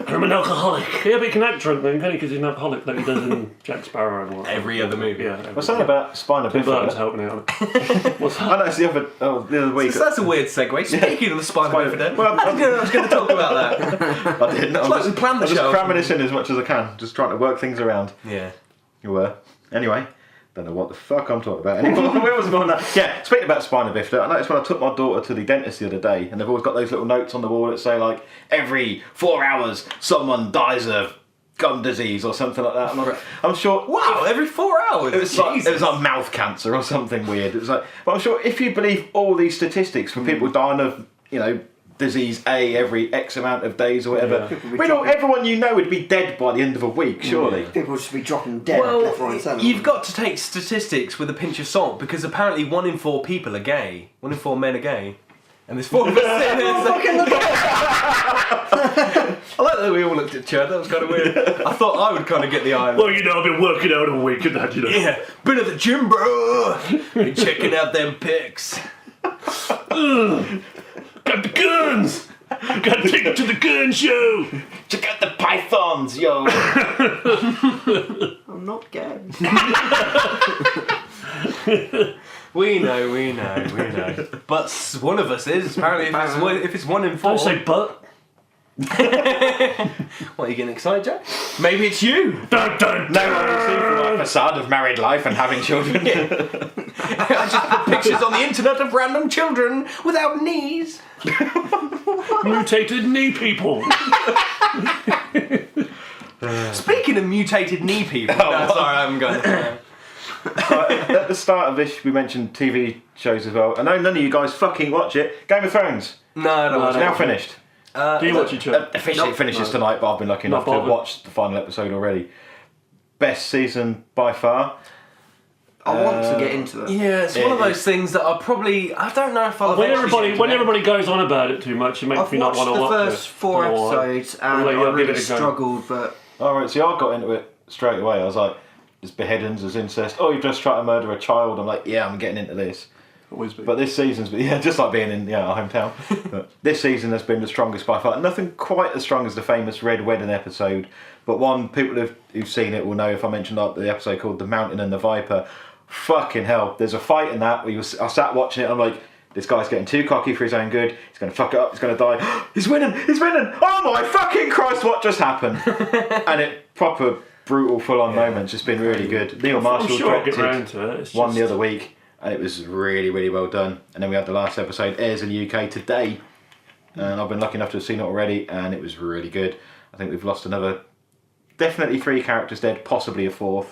I'm an alcoholic. Yeah, but he can act drunk then, can he? Because he's an alcoholic like he does in Jack Sparrow and what. Every other movie. Yeah. What's that about spina Tim Burton's bifida? helping out. What's that? I know it's the other week. So that's a weird segue. Speaking of the spina bifida, Well, I was going to talk about that. I didn't know. It's like we planned the I'm just show. cramming this in as much as I can. Just trying to work things around. Yeah. You were. Anyway, don't know what the fuck I'm talking about anymore. Where was I going with that? Yeah, speaking about spina bifida, I noticed when I took my daughter to the dentist the other day, and they've always got those little notes on the wall that say, like, every 4 hours someone dies of gum disease or something like that. And I'm sure... Wow, every 4 hours? It was like mouth cancer or something weird. It was like, but I'm sure if you believe all these statistics for people dying of, disease A every X amount of days or whatever, everyone you know would be dead by the end of a week, surely. People would just be dropping dead left, right, and centre. You've got to take statistics with a pinch of salt because apparently 1 in 4 people are gay. 1 in 4 men are gay. And there's 4 of us sitting there. I like that we all looked at Chad, that was kind of weird. I thought I would kind of get the eye. Well, I've been working out a week and that, Yeah, been at the gym, bro. Been checking out them pics. Got the guns! Got to take it to the gun show! Check out the pythons, yo! I'm not gay. We know. But one of us is. Apparently, if it's 1 in 4. Don't say but. What, are you getting excited, Jack? Maybe it's you. Dun, dun, No one will see from my facade of married life and having children. I just put pictures on the internet of random children without knees. Mutated knee people. Speaking of mutated knee people. No, sorry, I haven't got it. At the start of this, we mentioned TV shows as well. I know none of you guys fucking watch it. Game of Thrones. No, I don't watch It's it. now finished. Do you watch each other? Officially, it finishes tonight, but I've been lucky enough to bothered. watch the final episode already. Best season by far. I want to get into it. Yeah, it's one of those things that I don't know if I'll When eventually everybody goes on about it too much, it makes I've me not watched want to the watch it. first 4 I don't know why. episodes and Well, I yeah, give really it a go. struggled, but Alright, see, I got into it straight away. I was like, there's beheadings, there's incest. Oh, you've just tried to murder a child. I'm like, yeah, I'm getting into this. Always be. But this season's, just like being in our hometown. But this season has been the strongest by far. Nothing quite as strong as the famous Red Wedding episode, but people who've seen it will know if I mentioned like the episode called The Mountain and the Viper. Fucking hell, there's a fight in that where I sat watching it, I'm like, this guy's getting too cocky for his own good, he's going to fuck it up, he's going to die, he's winning, oh my fucking Christ, what just happened? And it proper brutal full on moments, just been really good. Neil Marshall I'm sure I'll get directed round to it. It's one just- the other week, and it was really, really well done. And then we had the last episode, airs in the UK today, and I've been lucky enough to have seen it already, and it was really good. I think we've lost definitely 3 characters dead, possibly a 4th.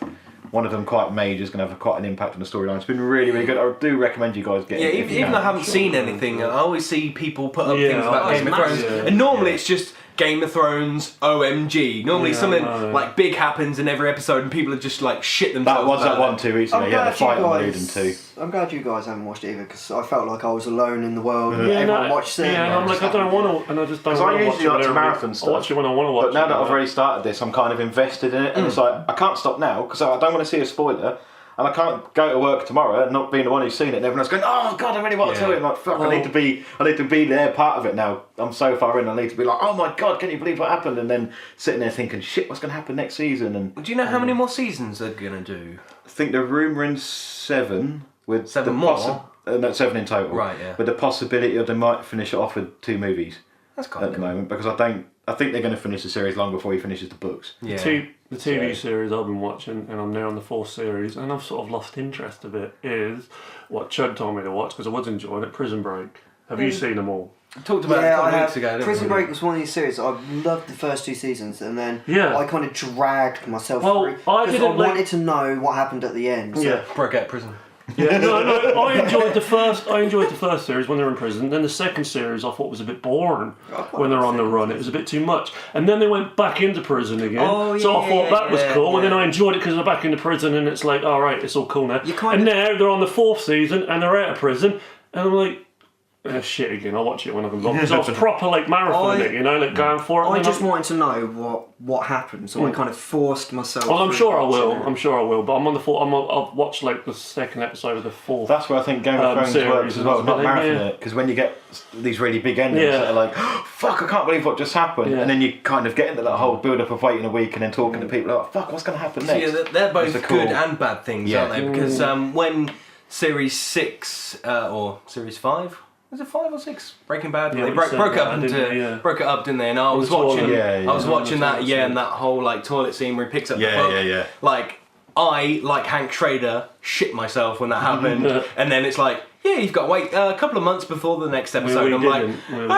One of them quite major is going to have quite an impact on the storyline. It's been really, really good. I do recommend you guys get Yeah, it. if you even can. though I haven't seen anything, I always see people put up Yeah, things about it's Game of Thrones, massive. and normally it's just Game of Thrones, OMG. Normally Yeah, something I know. like big happens in every episode, and people are just like shit themselves. That was about that one it. 2 weeks ago. Yeah, the fight on the Uden 2. I'm glad you guys haven't watched it either because I felt like I was alone in the world. Yeah, Everyone watched it. Yeah, and I'm like, I don't want to, and I just don't Because I want to watch usually it. like to when marathon everybody- stuff. I watch it when I want to watch But now it. that I've already started this, I'm kind of invested in it, and it's like I can't stop now because I don't want to see a spoiler, and I can't go to work tomorrow and not being the one who's seen it, and everyone's going, "Oh God, I really want to tell you." I'm like, "Fuck, I need to be there, part of it now." I'm so far in, I need to be like, "Oh my God, can you believe what happened?" And then sitting there thinking, "Shit, what's going to happen next season?" And Do you know how many more seasons they're gonna do? I think the rumour in 7 with 7 the more? no, 7 in total. Right, yeah. With the possibility of they might finish it off with 2 movies That's kind at the moment, because I don't I think they're going to finish the series long before he finishes the books. Yeah. The TV series I've been watching, and I'm now on the 4th series, and I've sort of lost interest a bit, is what Chud told me to watch, because I was enjoying it, Prison Break. Have you seen them all? We talked about it a couple of weeks ago, didn't Prison we? Break was one of these series I loved the first 2 seasons, and then Yeah. I kind of dragged myself Well, through I because I didn't like- wanted to know what happened at the end. So. Yeah. Broke out of prison. Yeah, no, I enjoyed the first series when they were in prison. Then the second series I thought was a bit boring when they're on the run. It was a bit too much. And then they went back into prison again. Oh, so I thought that was cool. yeah. And then I enjoyed it because they're back into prison, and it's like, all right, it's all cool now. You kind and of- now they're on the 4th season and they're out of prison, and I'm like, shit again. I'll watch it when I can go. Because I was proper like marathoning it, you know, like going for it. I and just I'm- wanted to know what happened, so I kind of forced myself. Well, I'm through sure I watching will. it. I'm sure I will. But I'm on the 4th. I've watched like the 2nd episode of the 4th. That's where I think Game of Thrones series works as well, and not stuff, marathon yeah. it, because when you get these really big endings Yeah. that are like, oh, fuck, I can't believe what just happened, Yeah. and then you kind of get into that whole build-up of waiting a week and then talking to people, like, fuck, what's going to happen So next? yeah, they're both It's a cool- good and bad things, Yeah. aren't they? Because when Series 6 or Series 5. Was it 5 or 6? Breaking Bad. Yeah, they we broke said up that, into didn't we? Yeah. broke it up, didn't they? And I was the toilet. watching. Yeah, I was yeah. watching Yeah, that. the Yeah, toilet and that whole like toilet scene where he picks up Yeah, the book. yeah, yeah. Like I, like Hank Schrader, shit myself when that happened. Yeah. And then it's like, yeah, you've got to wait a couple of months before the next episode. we I'm like, didn't. We-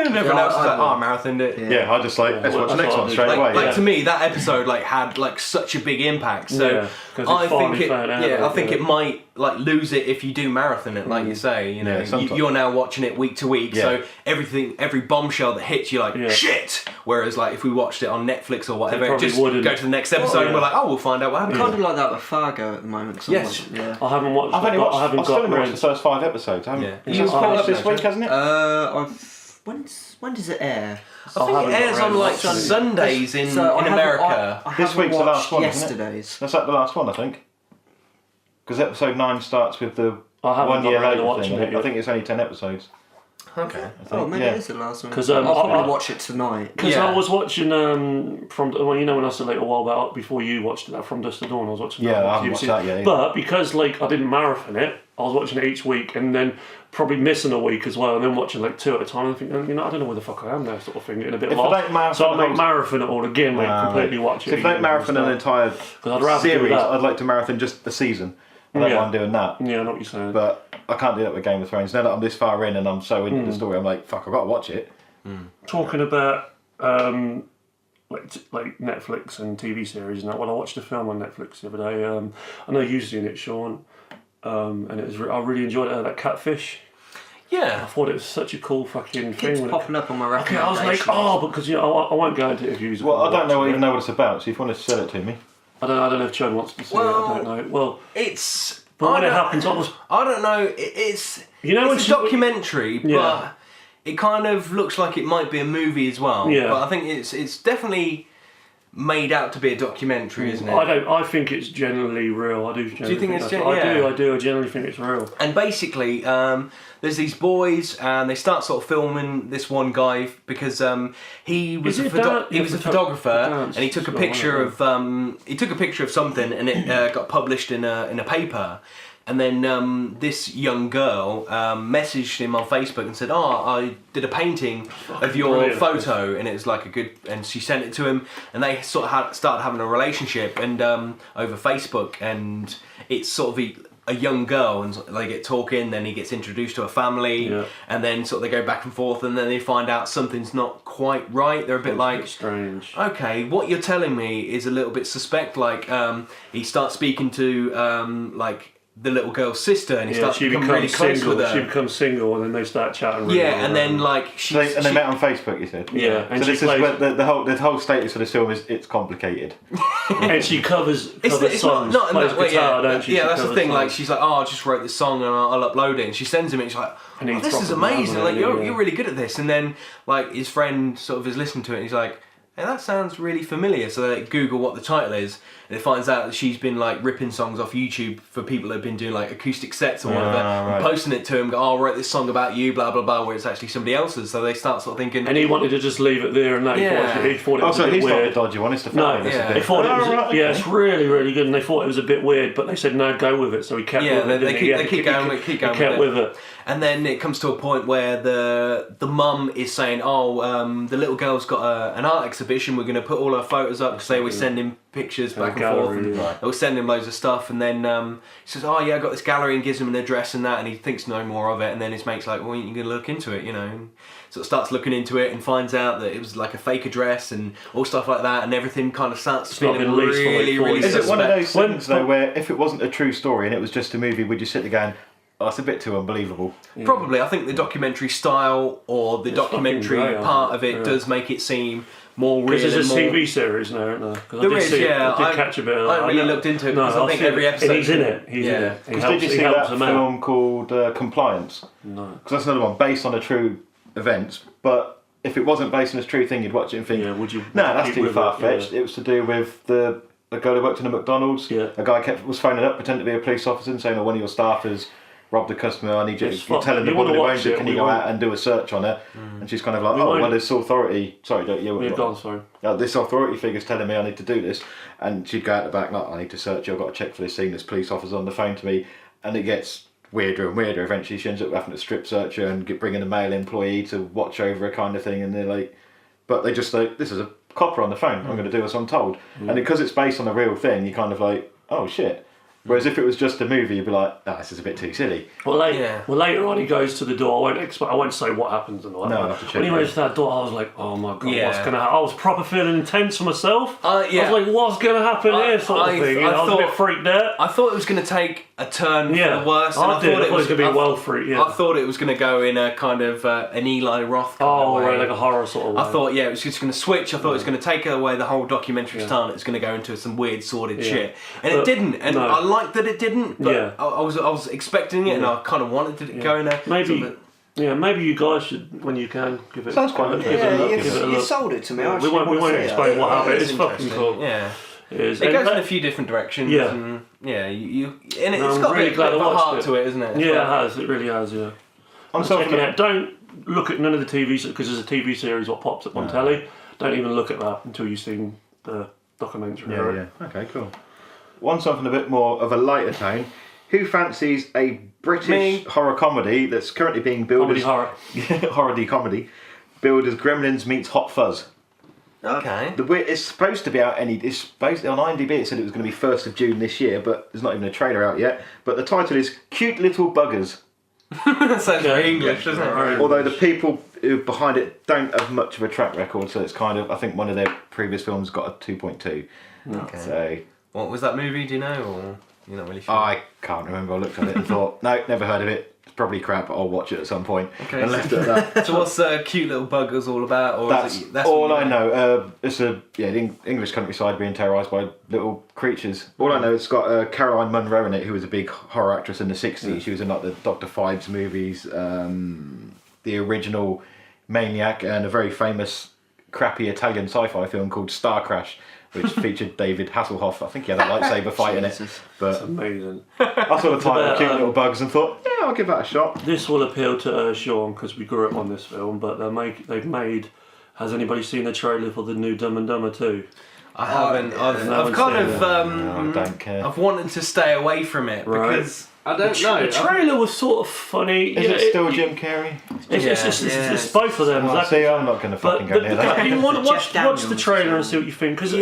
and everyone Yeah, else is I like, know. oh, I marathoned it. Yeah, I just like, let's watch the that's next what I one did. straight Like, away. like yeah. to me, that episode like had like such a big impact. So Yeah, 'cause it's I think finally it, found out, yeah, I like, think yeah. it might like lose it if you do marathon it, like you say. You know, Yeah, sometimes. you're now watching it week to week, Yeah. so every bombshell that hits you, like Yeah. shit. Whereas like if we watched it on Netflix or whatever, probably just wouldn't. go to the next episode, yeah. and we're like, oh, we'll find out what happened. Kind of like that with Fargo at the moment. 'cause I'm Yes. watching- Yeah. I haven't watched. I've only it, but watched, I haven't I've still got only watched round. the first 5 episodes. I haven't, Yeah. It's It's published quite this up week, now, hasn't it? When does it air? I think it airs on like Sundays in America. I This haven't week's the last watched one, isn't it? yesterday's. That's like the last one, I think. Because episode 9 starts with the I haven't 1 got year round to later watching thing. it I yet. think it's only 10 episodes. Okay. I think. Oh, maybe yeah. it is the last one. 'Cause, I'll probably I- watch it tonight. Because Yeah. I was watching from well, you know, when I said like a while back before you watched it, that From Dusk to Dawn, I was watching. Yeah, that I one. haven't You've watched seen- that yet, either. But because like I didn't marathon it, I was watching it each week, and then probably missing a week as well, and then watching like 2 at a time. And thinking, you know, I don't know where the fuck I am now, sort of thing, getting a bit If I lost. don't marathon So I the make whole- marathon it all again, like Nah, completely watch it. So if I don't marathon an entire 'Cause I'd rather do series, that. I'd like to marathon just a season. I don't Yeah. mind doing that. Yeah, I know what you're saying. But I can't do that with Game of Thrones. Now that I'm this far in and I'm so into the story, I'm like, fuck, I've got to watch it. Talking about like Netflix and TV series and that. Well, I watched a film on Netflix the other day. I know you've seen it, Sean, and it was I really enjoyed it. That Catfish. I Yeah. thought it was such a cool fucking It's thing. popping up on my Okay, I recommendations. was like, oh, because you know, I won't go into interviews. Well, I don't watching even it. know what it's about, so if you want to sell it to me. I don't know if Chad wants to see Well, it. I don't know. Well, It's. but when I it don't- happens, I was. I don't know. It's You know, when it's a she- documentary, Yeah. but it kind of looks like it might be a movie as well. Yeah. But I think it's definitely made out to be a documentary, isn't it? I think it's generally real. I do. Generally think it's that's- yeah. I do. I generally think it's real. And basically, there's these boys, and they start sort of filming this one guy because he was Is a it that- he was a yeah, photographer, dance and he took a as well, picture wasn't of he took a picture of something, and it got published in a paper. And then this young girl messaged him on Facebook and said, "Oh, I did a painting of your brilliant. photo," and it was like a good. And she sent it to him, and they sort of started having a relationship and over Facebook, and it's sort of a young girl, and they get talking. Then he gets introduced to a family, Yeah. and then sort of they go back and forth, and then they find out something's not quite right. They're a bit like, It's strange. okay, what you're telling me is a little bit suspect. Like he starts speaking to like the little girl's sister, and he Yeah, starts she becoming really becomes close single. with She her. becomes single, and then they start chatting. Really Yeah, well and then around. like So they, and they met on Facebook, you said? Yeah, and So she this is plays, where the whole status of this film is it's complicated. and she covers It's songs. not in plays that way, guitar, yeah. don't she? Yeah, She that's the covers thing. Like songs. she's like, oh, I just wrote this song and I'll upload it. And she sends him it. And she's like, And oh, he's this is proper amazing. mad, Like isn't he? you're Yeah. really good at this. And then like his friend sort of is listening to it. And he's like, hey, that sounds really familiar. So they like, Google what the title is, and it finds out that she's been like ripping songs off YouTube for people that have been doing like acoustic sets or whatever, and posting it to him. Go, I wrote this song about you, blah blah blah, where it's actually somebody else's. So they start sort of thinking. And he wanted to just leave it there, and he thought it was a bit he's weird. not the dodgy one. It's the No, family. they thought it was. Yeah, it's really really good, and they thought it was a bit weird, but they said no, go with it. So he kept. with it, they keep going with it. And then it comes to a point where the mum is saying, the little girl's got an art exhibition, we're going to put all her photos up, because they always send him pictures back and forth, and they will send him loads of stuff, and then he says, oh yeah, I got this gallery, and gives him an address and that, and he thinks no more of it, and then his mate's like, well, you're going to look into it, and sort of starts looking into it and finds out that it was like a fake address and all stuff like that, and everything kind of starts feeling really Is it one of those suspect. things though where if it wasn't a true story and it was just a movie, would you sit there going, oh, it's a bit too unbelievable? Probably. I think the documentary style or the documentary part of it does make it seem more real. Because there's a more... TV series now, isn't there? There is, yeah. I did catch a bit of that. I haven't really looked into it because I think every episode... And he's in it. He's in it. Because did you see that film called Compliance? No. Because that's another one based on a true events, but if it wasn't based on a true thing, you'd watch it and think, that's too far-fetched. It was to do with the guy who worked in a McDonald's. Yeah. A guy was phoning up, pretending to be a police officer and saying, one of your staff has robbed a customer, I need you. You're telling the woman who owns it, can you go out and do a search on it? And she's kind of like, well, this authority... Sorry, don't you? You've gone, sorry. This authority figure's telling me I need to do this. And she'd go out the back, like, I need to search you, I've got to check for this scene, this police officer's on the phone to me. And it gets weirder and weirder. Eventually she ends up having to strip search her and bringing a male employee to watch over her kind of thing. And they're like... But they just like, this is a copper on the phone, I'm going to do as I'm told. And because it's based on a real thing, you're kind of like, oh shit. Whereas if it was just a movie, you'd be like, this is a bit too silly. Well, later on he goes to the door. I won't say what happens and all that. No, I'll have to check when he goes to that door, I was like, oh my god, what's going to happen? I was proper feeling intense for myself. I was like, what's going to happen here, sort of thing. I was a bit freaked out. I thought it was going to take a turn for the worst. I thought it was going to be well freaked, I thought it was going to go in a kind of an Eli Roth kind of way. Right, like a horror sort of way. I thought, it was just going to switch. I thought it was going to take away the whole documentary style. It was going to go into some weird, sordid shit. And it didn't. And I liked that it didn't. But I was expecting it, and I kind of wanted it to go in there. Maybe you guys should, when you can, give it. Sounds quite good. You sold it to me. We won't explain what happened. It's fucking cool. Yeah. It goes in a few different directions. Yeah. And, it's got a bit of a heart to it, isn't it? Yeah, it has. It really has. Yeah. Check it out. Don't look at none of the TV because there's a TV series what pops up on telly. Don't even look at that until you've seen the documentary. Yeah. Okay, cool. Want something a bit more of a lighter tone? Who fancies a British horror comedy that's currently being billed as horror comedy, billed as Gremlins meets Hot Fuzz? Okay. It's supposed to be out it's based on IMDb. It said it was going to be 1st of June this year, but there's not even a trailer out yet. But the title is Cute Little Buggers. That sounds very English, doesn't it? Although the people behind it don't have much of a track record, so it's kind of, I think one of their previous films got a 2.2. Okay. So, what was that movie? Do you know, or you're not really sure? I can't remember. I looked at it and thought, no, never heard of it. It's probably crap, but I'll watch it at some point. Okay. And left it at that. So what's Cute Little Buggers all about? Or that's all I know. It's the English countryside being terrorised by little creatures. All I know, it's got Caroline Munro in it, who was a big horror actress in the 60s. She was in like the Dr. Phibes movies, the original Maniac, and a very famous crappy Italian sci-fi film called Star Crash, which featured David Hasselhoff. I think he had a lightsaber fight in it. But it's amazing. I saw the title, Cute Little Bugs, and thought, I'll give that a shot. This will appeal to Sean because we grew up on this film, but they've made. Has anybody seen the trailer for the new Dumb and Dumber 2? I haven't. I've kind of. I don't care. I've wanted to stay away from it because I don't know. The trailer was sort of funny. Is it still Jim Carrey? It's both of them. Well, see, I'm not going to fucking go near that. You want to watch the trailer and see what you think, because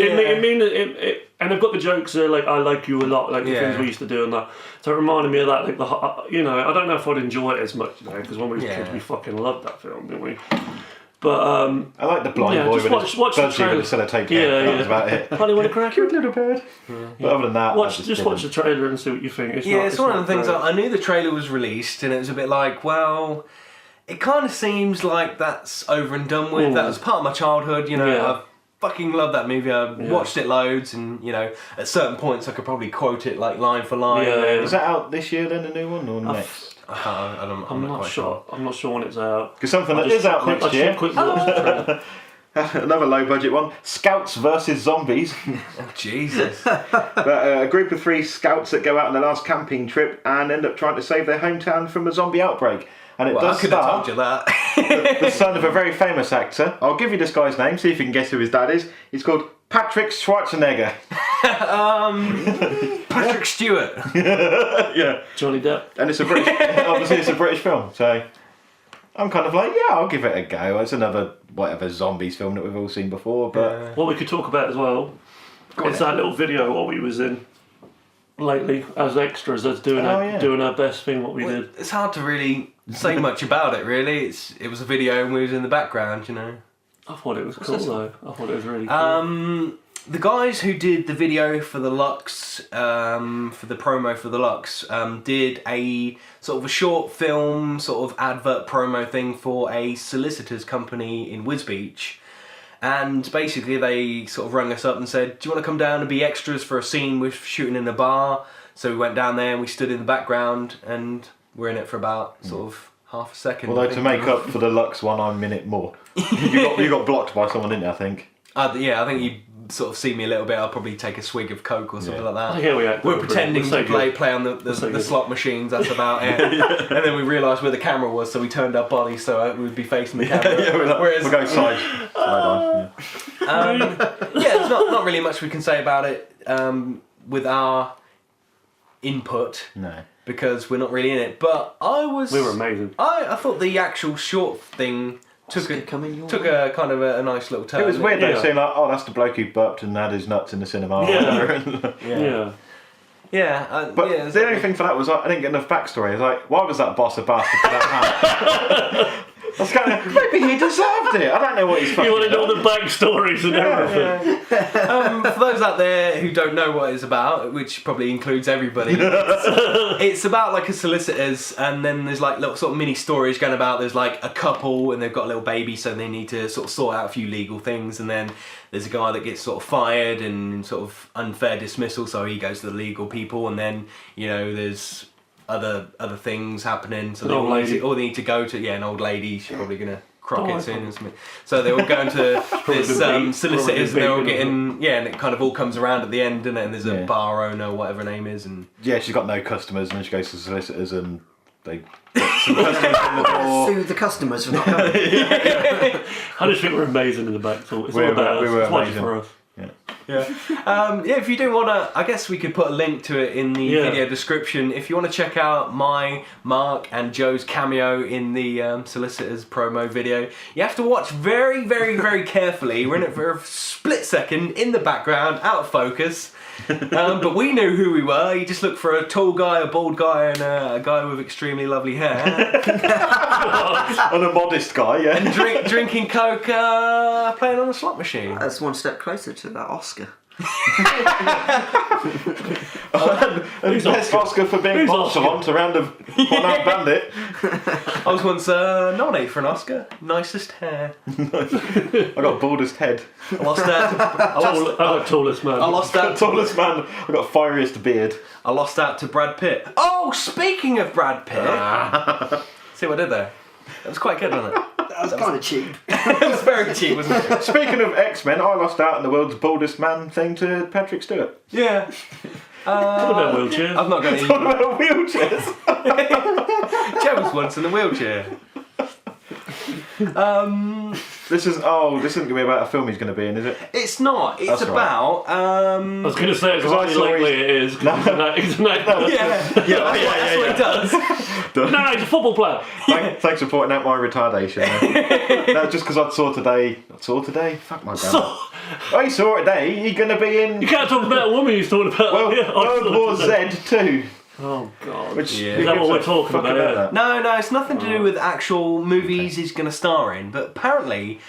and they've got the jokes there, like I like you a lot, like the things we used to do and that. So it reminded me of that. Like I don't know if I'd enjoy it as much now, because when we were kids we fucking loved that film, didn't we? But I like the blind boy with his watch the trailer. With a sellotape head. That was about it. Honey, want a crack? Cute little bird. But other than that, watch the trailer and see what you think. It's one of the things. I knew the trailer was released, and it was a bit like, well, it kind of seems like that's over and done with. That was part of my childhood. I fucking love that movie. I watched it loads, and at certain points I could probably quote it like line for line. Is that out this year then, the new one, or next? I'm not quite sure. I'm not sure when it's out. Because something that is out next year. Another low budget one. Scouts versus zombies. Oh, Jesus. A group of 3 scouts that go out on their last camping trip and end up trying to save their hometown from a zombie outbreak. And it Well, I does could have start told you that. the son of a very famous actor. I'll give you this guy's name, see if you can guess who his dad is. He's called Patrick Schwarzenegger. Patrick Stewart. Yeah. Johnny Depp. And it's a British, obviously it's a British film, so I'm kind of like, yeah, I'll give it a go. It's another whatever zombies film that we've all seen before, but What we could talk about as well, it's that little video what we was in lately as extras, as doing our best thing what we did. It's hard to really say much about it, really. It was a video and we was in the background, you know. I thought it was cool though. I thought it was really cool. The guys who did the video for the Lux, for the promo for the Lux, did a sort of a short film, sort of advert promo thing for a solicitors company in Wisbech. And basically they sort of rang us up and said, do you want to come down and be extras for a scene we're shooting in a bar? So we went down there and we stood in the background and we're in it for about sort of half a second. although to make up for the Lux one, I'm in it more. you got blocked by someone, didn't you, I think? Yeah, I think you sort of see me a little bit. I'll probably take a swig of Coke or something like that. Oh, here we are. We're pretending We're so to good. play on the slot machines, that's about it. And then we realised where the camera was, so we turned our bodies so we'd be facing the camera. We're going side on. There's not really much we can say about it with our input. No. Because we're not really in it. But We were amazing. I thought the actual short thing took a kind of a nice little turn. It was weird though, Yeah. saying like, oh, that's the bloke who burped and had his nuts in the cinema. Yeah. But yeah, the only thing for that was I didn't get enough backstory. I was like, why was that boss a bastard for that man? I was kind of, maybe he deserved it. I don't know what he's fucking You want to know done. the backstories and everything. For those out there who don't know what it's about, which probably includes everybody, it's about like a solicitors, and then there's like little sort of mini stories going about. There's like a couple and they've got a little baby, so they need to sort of sort out a few legal things, and then there's a guy that gets sort of fired and sort of unfair dismissal, so he goes to the legal people, and then there's other things happening, so they need to go to an old lady. She's probably gonna crock it soon, isn't it? So they're all going to this solicitors, and they're all getting and it kind of all comes around at the end, and there's a bar owner, whatever her name is, and she's got no customers, and then she goes to the solicitors, and they get some customers in the door. Sue the customers for not coming. I just think we're amazing in the back. So it's all about us. It's watching for us. if you do want to, I guess we could put a link to it in the video description. If you want to check out my, Mark and Joe's cameo in the solicitors promo video, you have to watch very, very, very carefully. We're in it for a split second in the background, out of focus. But we knew who we were. You just look for a tall guy, a bald guy, and a guy with extremely lovely hair. And a modest guy, And drinking Coke, playing on a slot machine. That's one step closer to that Oscar. and best Oscar for being Who's nonchalant around a one-armed bandit. I was once nominated for an Oscar. Nicest hair. I got baldest head. I lost out. I got tallest man. I lost out. Tallest man. I got fieriest beard. I lost out to Brad Pitt. Oh, speaking of Brad Pitt. See what I did there? That was quite good, wasn't it? That was kind of cheap. It was very cheap, wasn't it? Speaking of X-Men, I lost out in the world's baldest man thing to Patrick Stewart. Yeah. What about wheelchairs? I've not got any. Talking about wheelchairs. Joe was once in a wheelchair. This isn't going to be about a film he's going to be in, is it? It's not. It's That's about. I was going to say it's Because I highly saw likely his- it is. That's what That's what it does. No, he's a football player. Thanks for pointing out my retardation. No, just because I saw today. Fuck my god. I saw today. You're going to be in. You can't talk about a woman he's talking about. World War Z 2. Oh god. Which Yeah. Is that what we're talking about? Yeah. No, it's nothing to do with actual movies he's going to star in. But apparently,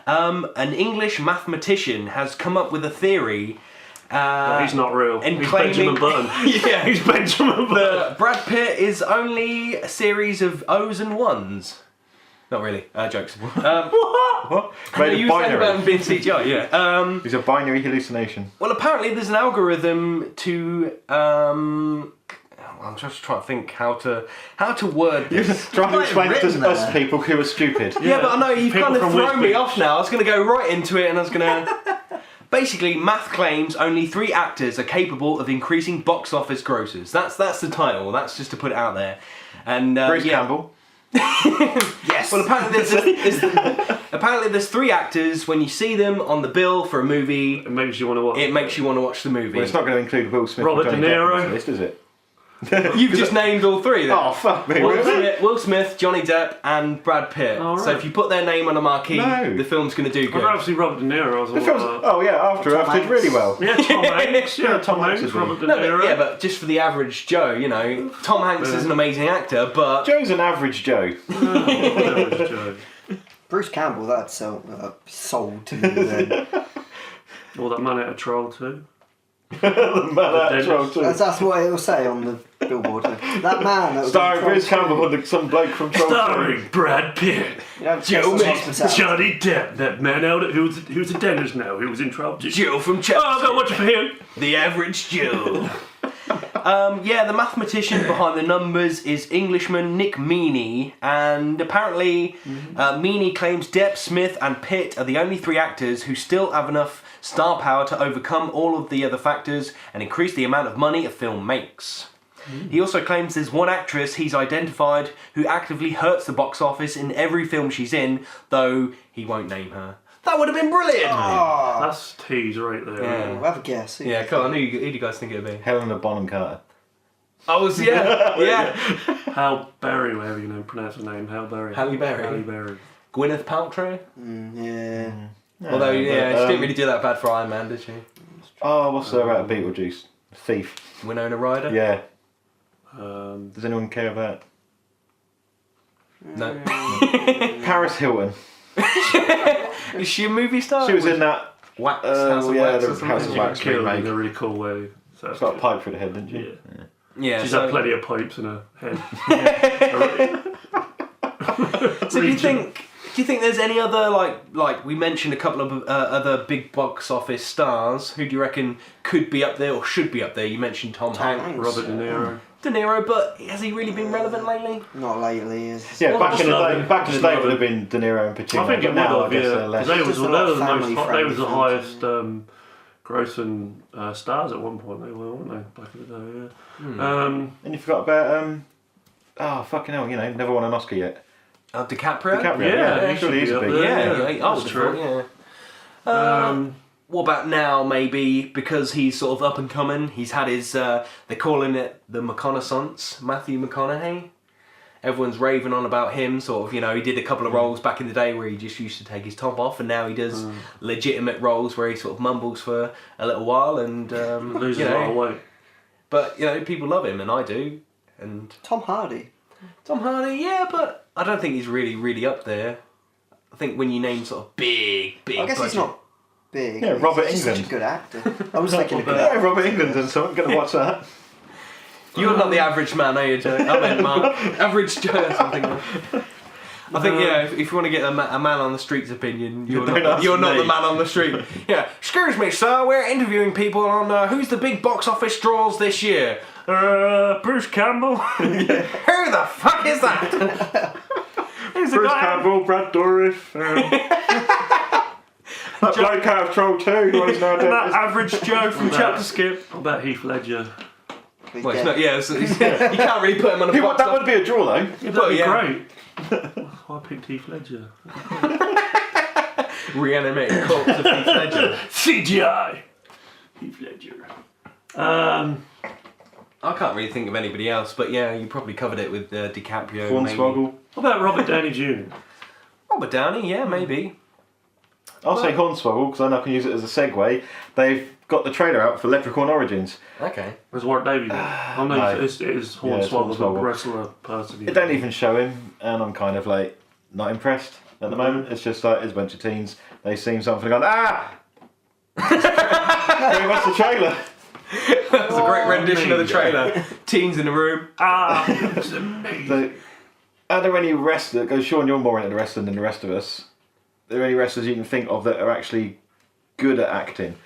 an English mathematician has come up with a theory. He's not real. And He's claiming- Benjamin Button. Yeah. He's Benjamin Button. Brad Pitt is only a series of O's and ones. Not really. Jokes. What? Made Made of binary. being CGI, yeah. He's a binary hallucination. Well, apparently there's an algorithm to I'm just trying to think how to word this. Trying to explain it written to us there. people who are stupid. Yeah, but I know you've People kind of from thrown me Whitby. off now. I was going to go right into it, and I was going to. Basically, math claims only 3 actors are capable of increasing box office grosses. That's the title. That's just to put it out there. And Bruce yeah. Campbell. Yes. Well, apparently there's 3 actors. When you see them on the bill for a movie, It makes you want to watch. it makes you want to watch the movie. Well, it's not going to include Will Smith Robert and Johnny De Depp Niro. on this list, is it? You've just named all 3 then. Oh, fuck me. Will Smith, Johnny Depp, and Brad Pitt. Oh, So right. if you put their name on a marquee, No. the film's going to do I'd good. rather see Robert De Niro. I was The film's, oh, yeah, After Tom Earth did Hanks. really well. yeah, Tom Hanks. Yeah, Tom Hanks Hanks. is Robert De No, Niro. but, yeah, but just for the average Joe, you know, Tom Hanks is an amazing actor, but Joe's an average Joe. Joe. Bruce Campbell, that's sold to me then. Or that man out of Troll too. The man that dentist. troll too. That's what it'll say on the billboard. That man that was Starring in Bruce Troll Campbell and some bloke from Troll 2. Starring Brad Pitt. 2. You know, Joe just Mix. hospitality. Johnny Depp, that man out who's a dentist now, who was in Troll 2. Joe from Oh, I've got ChapterSkip. watch it for him. The average Joe. Yeah, the mathematician behind the numbers is Englishman Nick Meaney, and apparently Meaney claims Depp, Smith and Pitt are the only 3 actors who still have enough star power to overcome all of the other factors and increase the amount of money a film makes. He also claims there's one actress he's identified who actively hurts the box office in every film she's in, though he won't name her. That would have been brilliant! Oh, That's tease right there. Yeah. we'll have a guess. Yeah, cool. Who do you guys think it would be? Helena Bonham Carter. Oh, yeah, yeah. Hal Berry, whatever you know, pronounce her name. Hal Berry. Halle Berry. Halle Berry. Gwyneth Paltrow? Yeah. Although, yeah, but, she didn't really do that bad for Iron Man, did she? Oh, what's her out of Beetlejuice? Thief. Winona Ryder? Yeah. Um, Does anyone care about No. Paris Hilton? Is she a movie star? She was in that. Wax, House of yeah, Wax the or something? House of she Wax got killed remake. in a really cool way. So She's got a pipe through the head, didn't she? Yeah. Yeah, She's so, had plenty of pipes in her head. so do you think there's any other, like we mentioned a couple of other big box office stars, who do you reckon could be up there or should be up there? You mentioned Tom Hanks. Hanks. Robert De Niro. De Niro, but has he really been relevant lately? Not lately. Is Yeah, Well, back just in the love day, it. back in the Just day, it love would it. have been De Niro and Pacino. I think it but would now have, I guess yeah. they're less. They was Just a the lot of most. family-friendly They was the films. highest grossing stars at one point. They were, weren't they? Back in the day, yeah. And you forgot about oh fucking hell, you know, never won an Oscar yet. DiCaprio? DiCaprio, Yeah, yeah, he he should surely is be a up big. there. Yeah, Yeah, I that's would true. have thought, yeah. What about now, maybe, because he's sort of up and coming, he's had his, they're calling it the McConaissance, Matthew McConaughey. Everyone's raving on about him, sort of, you know, he did a couple of roles back in the day where he just used to take his top off, and now he does legitimate roles where he sort of mumbles for a little while, and, Loses you a lot of know, weight. but, you know, people love him, and I do, and Tom Hardy. Tom Hardy, yeah, but I don't think he's really, really up there. I think when you name sort of big I guess budget, he's not big. Yeah, he's Robert just Englund. such a good actor. I was thinking of Yeah, Robert England and something. Gonna watch that. You're not the average man, are you, Joe? I meant Mark. Average Joe or something. I think, yeah, if you want to get a man on the street's opinion, you're Don't not ask the me. man on the street. Yeah, excuse me, sir, we're interviewing people on who's the big box office draws this year. Bruce Campbell. Who the fuck is that? Who's the Bruce guy? Campbell, Brad Dourif. That bloke out of Troll 2 who was now And that dead. average Joe from ChapterSkip. What about Heath Ledger? Big Well, it's Dead. not, yeah, you can't really put him on a box That office. would be a draw though. Yeah, that'd Well, be yeah. great. I picked Heath Ledger. Reanimated corpse of Heath Ledger. CGI. Heath Ledger. I can't really think of anybody else, but yeah, you probably covered it with DiCaprio. maybe. Hornswoggle. What about Robert Downey Jr.? Robert Downey, yeah, maybe. I'll say Hornswoggle because I know I can use it as a segue. They've got the trailer out for Leprechaun Origins. Okay. Was Warwick Davis in it? I know no. it is Yeah, it's Hornswoggle, the Hornswoggle. wrestler person. They don't even show him, and I'm kind of like not impressed at the moment. It's just like it's a bunch of teens. They've seen something and gone, ah! Very much the trailer. That's a great rendition of the trailer. Teens in the room. Ah, it's amazing. So, are there any wrestlers? Because Sean, you're more into wrestling than the rest of us. Are there any wrestlers you can think of that are actually good at acting?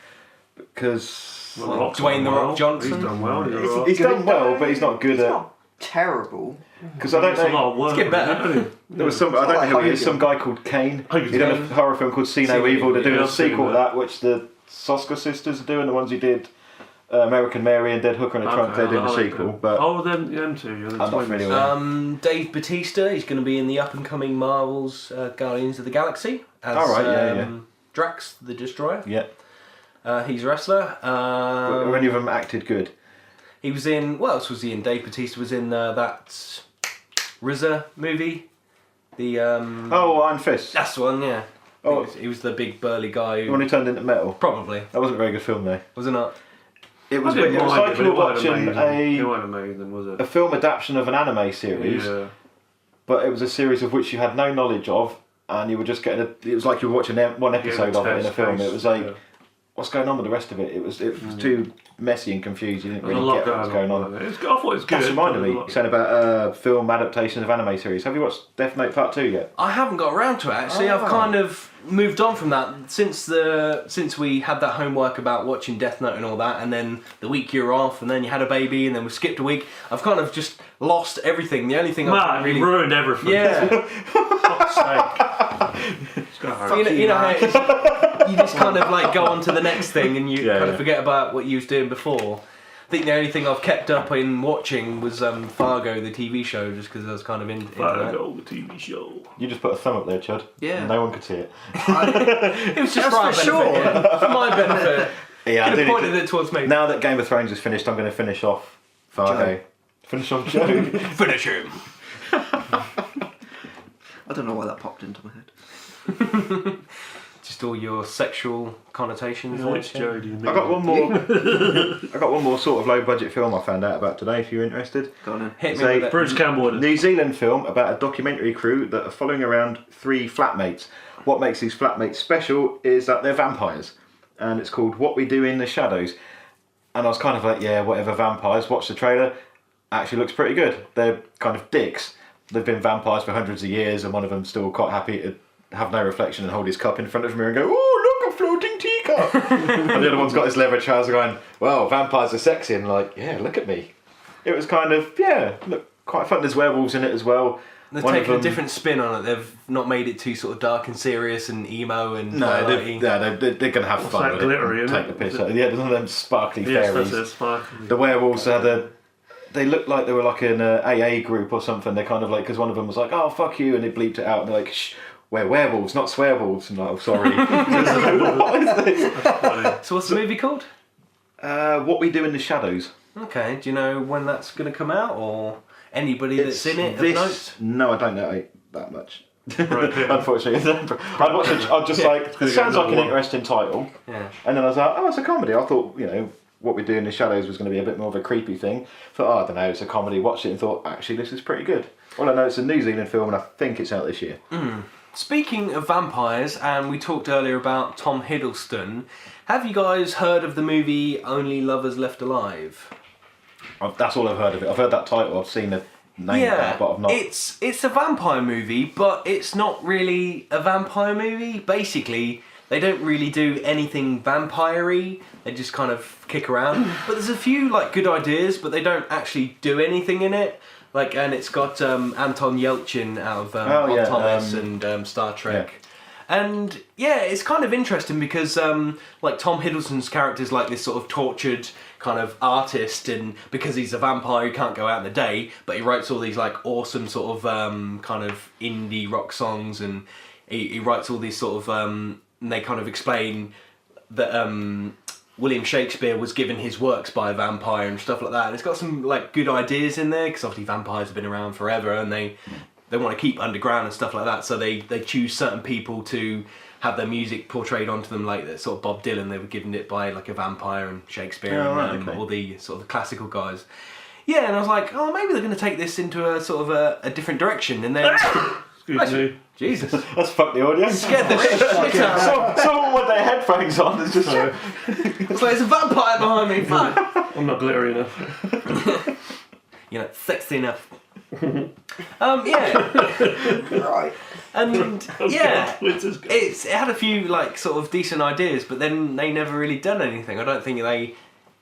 Because Dwayne The Rock Johnson. He's done well. He's done well, but he's not good at. Not terrible. Because I don't It's a lot know. of work. It's getting better. isn't it? There was some. I don't know who he is. Hogan. Some guy called Kane. Hogan's He done a Kane. horror film called See No Evil. They're doing Yeah, a I've seen sequel to that, which the Soska sisters are doing. The ones who did American Mary and Dead Hooker in the Trunk. They're doing a sequel, but them two. You're the I'm not twins. familiar with. Dave Bautista, he's going to be in the up-and-coming Marvel's Guardians of the Galaxy as yeah. Drax the Destroyer. Yeah. He's a wrestler. Have any of them acted good? He was in... What else was he in? Dave Bautista was in that RZA movie. The Iron Fist. That's the one, yeah. Oh. He was the big burly guy The who... one who turned into metal. Probably. That wasn't a very good film, though. Was it not? It was. I didn't It was mind like it, but you it were wasn't watching amazing. It a wasn't amazing, was it? film adaptation of an anime series, but it was a series of which you had no knowledge of, and you were just getting. It was like you were watching one episode of it in a film. It was like, what's going on with the rest of it? It was too messy and confused. You didn't There's a really lot get what was going on. I thought it was good. That's reminded me. but You said about film adaptation of anime series. Have you watched Death Note Part 2 yet? I haven't got around to it, actually. I've kind of moved on from that since we had that homework about watching Death Note and all that, and then the week you were off, and then you had a baby, and then we skipped a week. I've kind of just lost everything. The only thing Matt, I've really... you ruined everything. Yeah. Fuck's sake. It's gonna hurt. you know how you just kind of like go on to the next thing, and you Yeah, kind yeah. of forget about what you was doing before. I think the only thing I've kept up in watching was Fargo, the TV show, just because I was kind of into that. Fargo, the TV show. You just put a thumb up there, Chud. Yeah. No one could see it. It was just for our That's for benefit, sure. yeah. For my benefit. Yeah, I Could do have need pointed to- it towards me. Now that Game of Thrones is finished, I'm going to finish off Fargo. Finish off Joe. Finish him. I don't know why that popped into my head. Just all your sexual connotations. Which yeah. Joe do you mean? I got one more. I got one more sort of low budget film I found out about today. If you're interested, Go on in. Hit It's me a with it. Bruce Campbell. New Zealand film about a documentary crew that are following around 3 flatmates. What makes these flatmates special is that they're vampires, and it's called What We Do in the Shadows. And I was kind of like, yeah, whatever, vampires. Watch the trailer. Actually, looks pretty good. They're kind of dicks. They've been vampires for hundreds of years, and one of them's still quite happy to have no reflection and hold his cup in front of him and go, "Oh, look, a floating teacup!" And the other one's got his leather trouser going, "Well, vampires are sexy," and like, yeah, look at me. It was kind of, look, quite fun. There's werewolves in it as well. They've One of taken a them- different spin on it. They've not made it too sort of dark and serious and emo and No, highlighty. they're going to have fun that with glittery, it. isn't Take it? the piss out. Yeah, there's one of them sparkly Yes, fairies. that's it. Sparkly. The werewolves had they looked like they were like an AA group or something. They're kind of like, because one of them was like, "Oh, fuck you," and they bleeped it out, and they're like, "Shh, we're werewolves, not swearwolves." And I'm like, "Oh, sorry." What is this? So what's the movie called? What We Do in the Shadows. Okay, do you know when that's going to come out, or anybody that's in it? Of This, note? no, I don't know it that much. Right, yeah. Unfortunately, I'd watch it. I'd just like, it gonna sounds get like an another one. interesting title. Yeah. And then I was like, oh, it's a comedy. I thought, What We Do in the Shadows was going to be a bit more of a creepy thing. Thought, oh, I don't know, it's a comedy. Watched it and thought, actually, this is pretty good. Well, I know it's a New Zealand film, and I think it's out this year. Speaking of vampires, and we talked earlier about Tom Hiddleston, have you guys heard of the movie Only Lovers Left Alive? That's all I've heard of it. I've heard that title. I've seen the name of it, but I've not. It's a vampire movie, but it's not really a vampire movie. Basically, they don't really do anything vampire-y. They just kind of kick around. But there's a few like good ideas, but they don't actually do anything in it. Like, and it's got Anton Yelchin out of Hot Thomas and Star Trek. yeah. And yeah, it's kind of interesting because like Tom Hiddleston's character is like this sort of tortured kind of artist, and because he's a vampire he can't go out in the day, but he writes all these like awesome sort of kind of indie rock songs, and he writes all these sort of and they kind of explain that William Shakespeare was given his works by a vampire and stuff like that. And it's got some like good ideas in there, because obviously vampires have been around forever, and they want to keep underground and stuff like that, so they choose certain people to have their music portrayed onto them, like that sort of Bob Dylan, they were given it by like a vampire, and Shakespeare and all the sort of the classical guys. Yeah, and I was like, oh, maybe they're going to take this into a sort of a different direction, and then Excuse me. Jesus, That's fucked the audience. scared the shit out. Someone with their headphones on is just Sorry. It's like there's a vampire behind me. Fuck. I'm not glittery enough. You know, sexy enough. Yeah. Right. And yeah, Which is good. it had a few like sort of decent ideas, but then they never really done anything. I don't think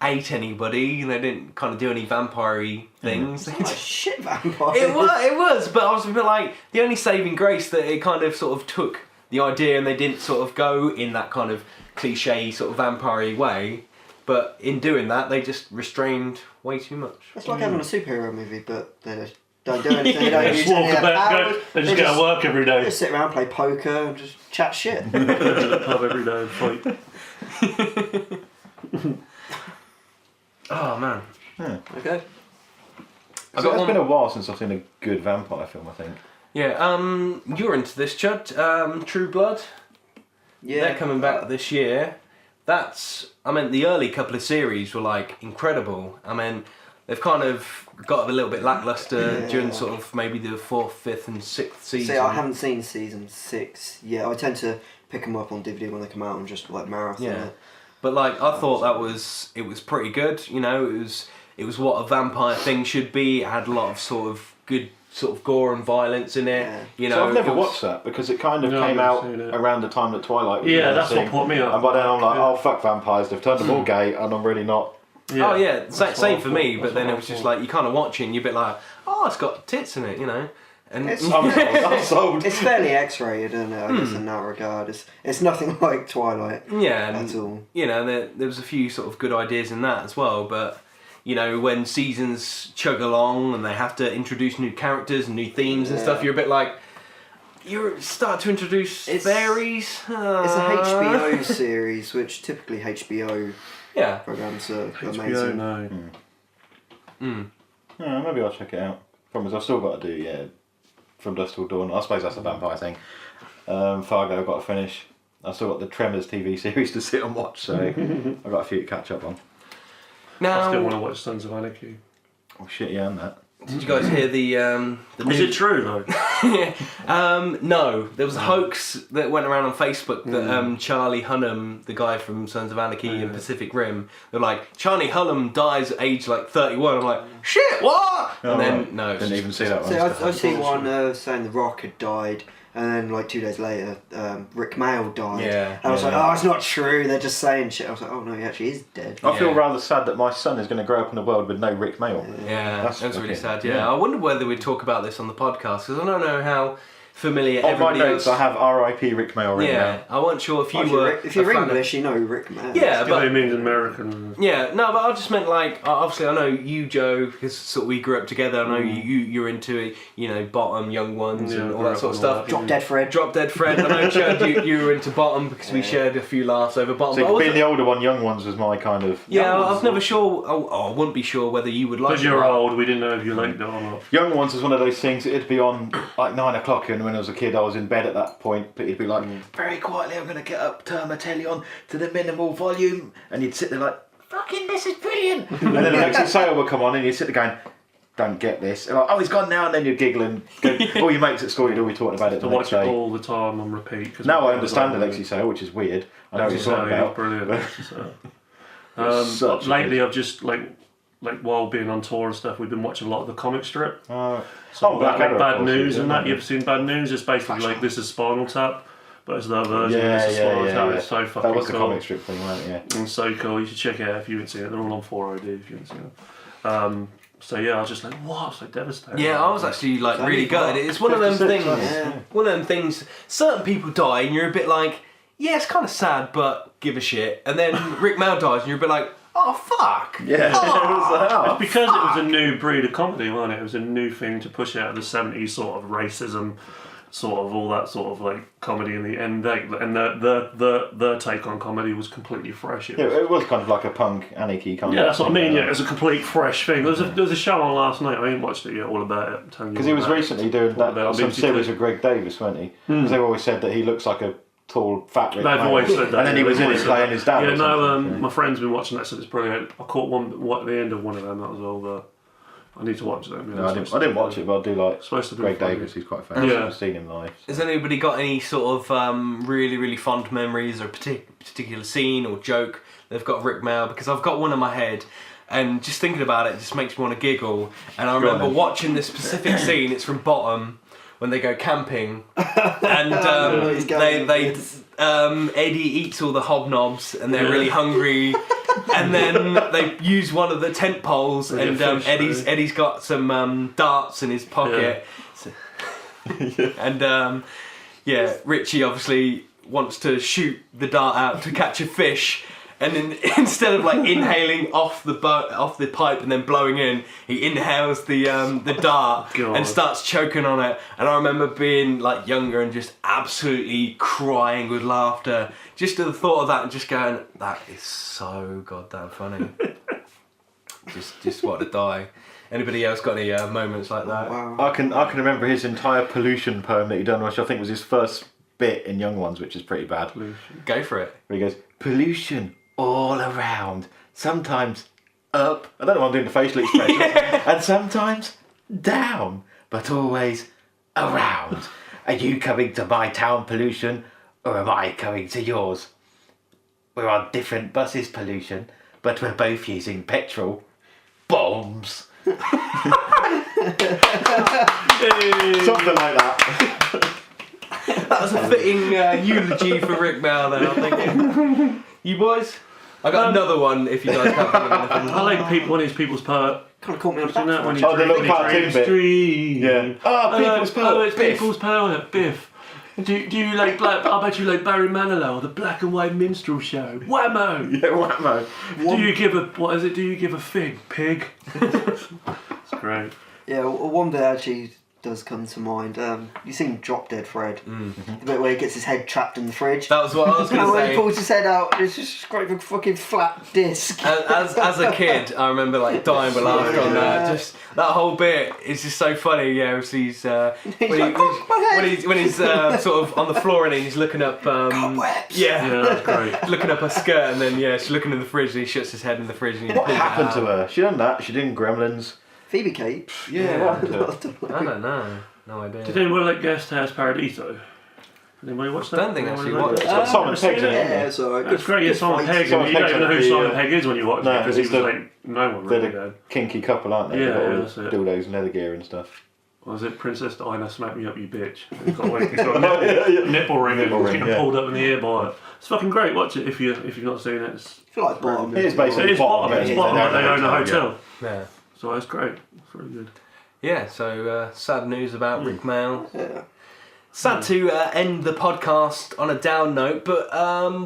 ate anybody. They didn't kind of do any vampire-y things. It's like a shit vampire. It was, but I was a bit like, the only saving grace that it kind of sort of took the idea and they didn't sort of go in that kind of cliche sort of vampire-y way, but in doing that they just restrained way too much. It's like having a superhero movie, but they just don't do anything. They don't They use just walk any of their about, powers. they just go to work every They day. just sit around, play poker, and just chat shit. Go to the pub every day and fight. Oh man. Okay. It's been a while since I've seen a good vampire film, I think. Yeah, you're into this, Chud. True Blood. Yeah. They're coming back this year. The early couple of series were like incredible. I mean, they've kind of got a little bit lackluster during sort of maybe the 4th, 5th and 6th season. See, I haven't seen season 6 yet. I tend to pick them up on DVD when they come out and just like marathon it. But like, I thought it was pretty good. You know, it was what a vampire thing should be. It had a lot of sort of good sort of gore and violence in it. Yeah. You know, So I've never watched that because it kind of came out around the time that Twilight was That's releasing. what put me up. And by then I'm like, oh fuck vampires, they've turned them all gay, and I'm really not. Oh yeah, same for me. That's But then what it was I just thought. like you kind of watching, you're a bit like, oh, it's got tits in it, you know. And It's- I'm sold. It's fairly X-rated, isn't it? I guess in that regard, it's nothing like Twilight yeah, and, at all. you know, there was a few sort of good ideas in that as well. But you know, when seasons chug along and they have to introduce new characters and new themes and stuff, you're a bit like, you start to introduce fairies. It's a HBO series, which typically HBO Yeah. programs are HBO, amazing. no. Yeah, maybe I'll check it out. Problem is, I've still got to do From Dusk Till Dawn. I suppose that's a vampire thing. Fargo I've got to finish. I've still got the Tremors TV series to sit and watch, so I've got a few to catch up on. I still want Now, to watch Sons of Anarchy. Oh shit, yeah, and that. did you guys hear the Is it true though? No, there was a hoax that went around on Facebook that Charlie Hunnam, the guy from Sons of Anarchy and Pacific Rim, they're like, Charlie Hunnam dies at age like 31. I'm like, shit, what? And then, no. it's Didn't just- even see that one. See, Stuff I like see that. one saying The Rock had died, and then like 2 days later, Rik Mayall died. Yeah, And I was like, oh, it's not true. They're just saying shit. I was like, oh no, he actually is dead. I feel Yeah. rather sad that my son is going to grow up in a world with no Rik Mayall. Yeah, That's that was really okay. sad. Yeah. Yeah. I wonder whether we'd talk about this on the podcast because I don't know how familiar On my everybody notes, else. I have R.I.P. Rik Mayall written Yeah, down. I wasn't sure if you If were. you're a fan of- English, you know Rik Mayall. Yeah, But it but means American. yeah, no, but I just meant like obviously I know you, Joe, because sort of we grew up together. I know you're into it, you know, Bottom, Young Ones, and all grew that sort of up on all stuff. that. Drop Dead Fred. Drop Dead Fred. I know, Chad, you were into Bottom because we shared a few laughs over Bottom. But I So being wasn't- the older one, Young Ones was my kind of... yeah, I was never sure. I wouldn't be sure whether you would like. Because it you're or not. old, we didn't know if you liked it or not. Young Ones was one of those things, it'd be on like 9 o'clock, and when I was a kid I was in bed at that point, but he'd be like, very quietly, I'm going to get up, turn my telly on to the minimal volume, and you'd sit there like, fucking this is brilliant. And then the next sale would come on and you'd sit there going, don't get this. And like, oh, he's gone now, and then you'd giggle and go, all your mates at school, you'd all be talking about it To the watch next it day. all the time on repeat. 'cause Now my I understand brother- Alexi Sale, which is weird. I know what Alexi you're talking Sale, about. brilliant. Such a Lately, good- I've just like while being on tour and stuff, we've been watching a lot of the comic strip. Oh, So Blackadder, of Bad course, News yeah, and that. yeah. You've seen Bad News? It's basically like this is Spinal Tap, but it's their version. yeah, of this is yeah, Spinal yeah, Tap. yeah. It's so fucking That was the cool. comic strip thing, wasn't it? Yeah. And so cool. You should check it out if you haven't seen it. They're all on 4OD if you haven't seen it. So yeah, I was just like, what? I was so devastated. Yeah, I was actually like really gutted. It's one of them 56, things. wasn't it? One of them things. Certain people die, and you're a bit like, yeah, it's kind of sad, but give a shit. And then Rik Mayall dies, and you're a bit like, oh fuck. Yeah. It was like, oh, It's because it was a new breed of comedy, wasn't it? It was a new thing to push out of the 70s sort of racism, sort of all that sort of like comedy in the end. Their take on comedy was completely fresh. It yeah, was, it was kind of like a punk anarchy kind yeah, of that's what I thing, mean. Yeah, it was a complete fresh thing. There was a show on last night. I ain't watched it yet. All about it. I'm telling you Because he all was about it. recently doing All about some BBC series Two. with Greg Davis, wasn't he? Because they always said that he looks like a tall, fat Rik They've Mayall. always said that. And then he yeah, was they've in always it said playing that. his dad. Yeah, or no, something. my friend's been watching that, so it's brilliant. I caught the end of one of them. That was all. I need to watch them. No, I didn't watch it, but I do like Supposed to be Greg funny. Davis. He's quite famous. Yeah. I've seen him live. Has anybody got any sort of really, really fond memories or particular scene or joke they've got Rik Mayall? Because I've got one in my head, and just thinking about it just makes me want to giggle. And I remember then. watching this specific scene. It's from Bottom when they go camping, and know he's going they with Eddie eats all the hobnobs, and they're really hungry. and then they use one of the tent poles, They and get fish, Eddie's got some darts in his pocket, and Richie obviously wants to shoot the dart out to catch a fish. And then instead of like inhaling off the pipe and then blowing in, he inhales the dart God. and starts choking on it. And I remember being like younger and just absolutely crying with laughter just at the thought of that and just going, "That is so goddamn funny." just want to die. Anybody else got any moments like that? Wow. I can remember his entire pollution poem that he done, which I think was his first bit in Young Ones, which is pretty bad. Go for it. Where he goes, pollution all around, sometimes up, I don't know why I'm doing the facial expressions, and sometimes down, but always around. Are you coming to my town, pollution, or am I coming to yours? We're on different buses, pollution, but we're both using petrol. Bombs. Something like that. That was a fitting eulogy for Rik Mayall there, I'm thinking. You boys? I got another one if you guys can't think of anything. I like one of his people's poet. Kind of caught me on the Isn't that when back. he Oh, the little cartoon bit. Street. Yeah. Oh, people's poet. Oh, it's Biff. people's poet. Biff. Do you like black? I bet you like Barry Manilow, the black and white minstrel show. Whammo! Yeah, whammo. Do you give a what is it? Do you give a fig, pig? It's great. Yeah, one bit actually does come to mind. You seen Drop Dead Fred? The bit where he gets his head trapped in the fridge. That was what I was going And to when he say. pulls his head out, it's just a great big fucking flat disc. As a kid, I remember like dying with laughter on that. Just that whole bit is just so funny. Yeah, obviously he's when he's sort of on the floor and he's looking up. Cobwebs. Yeah, that's great. Looking up her skirt and then she's looking in the fridge and he shuts his head in the fridge and he What pulls it happened to out. her? She done that. She did Gremlins. Phoebe Cates. Yeah, what happened to her? I don't know. No idea. Did anyone like Guest House Paradiso? Did anybody watch that? Don't think I Anyone actually like watched that? it. Got Simon I've seen Pegg's in it. Yeah, it's alright. That's great, yeah, Simon Pegg. Simon You don't Pegg's even know who the, Simon Pegg is when you watch no, it because he it's was the- like no one They're really the did. kinky couple, aren't they? Yeah, They've got all yeah, the that's it. dildos and leather gear and stuff. Was it Princess Diana smack me up, you bitch? He's got a nipple, Yeah. nipple ring and Nipple ring, getting yeah. pulled up in the ear by it. It's fucking great. Watch it if you've not seen it. It's, I feel like bottom. It is basically it is bottom. but It's they bottom. own They own a yeah. hotel, Yeah. so it's great. It's really good. Yeah, so sad news about Rik Mayall. Yeah. Sad to end the podcast on a down note, but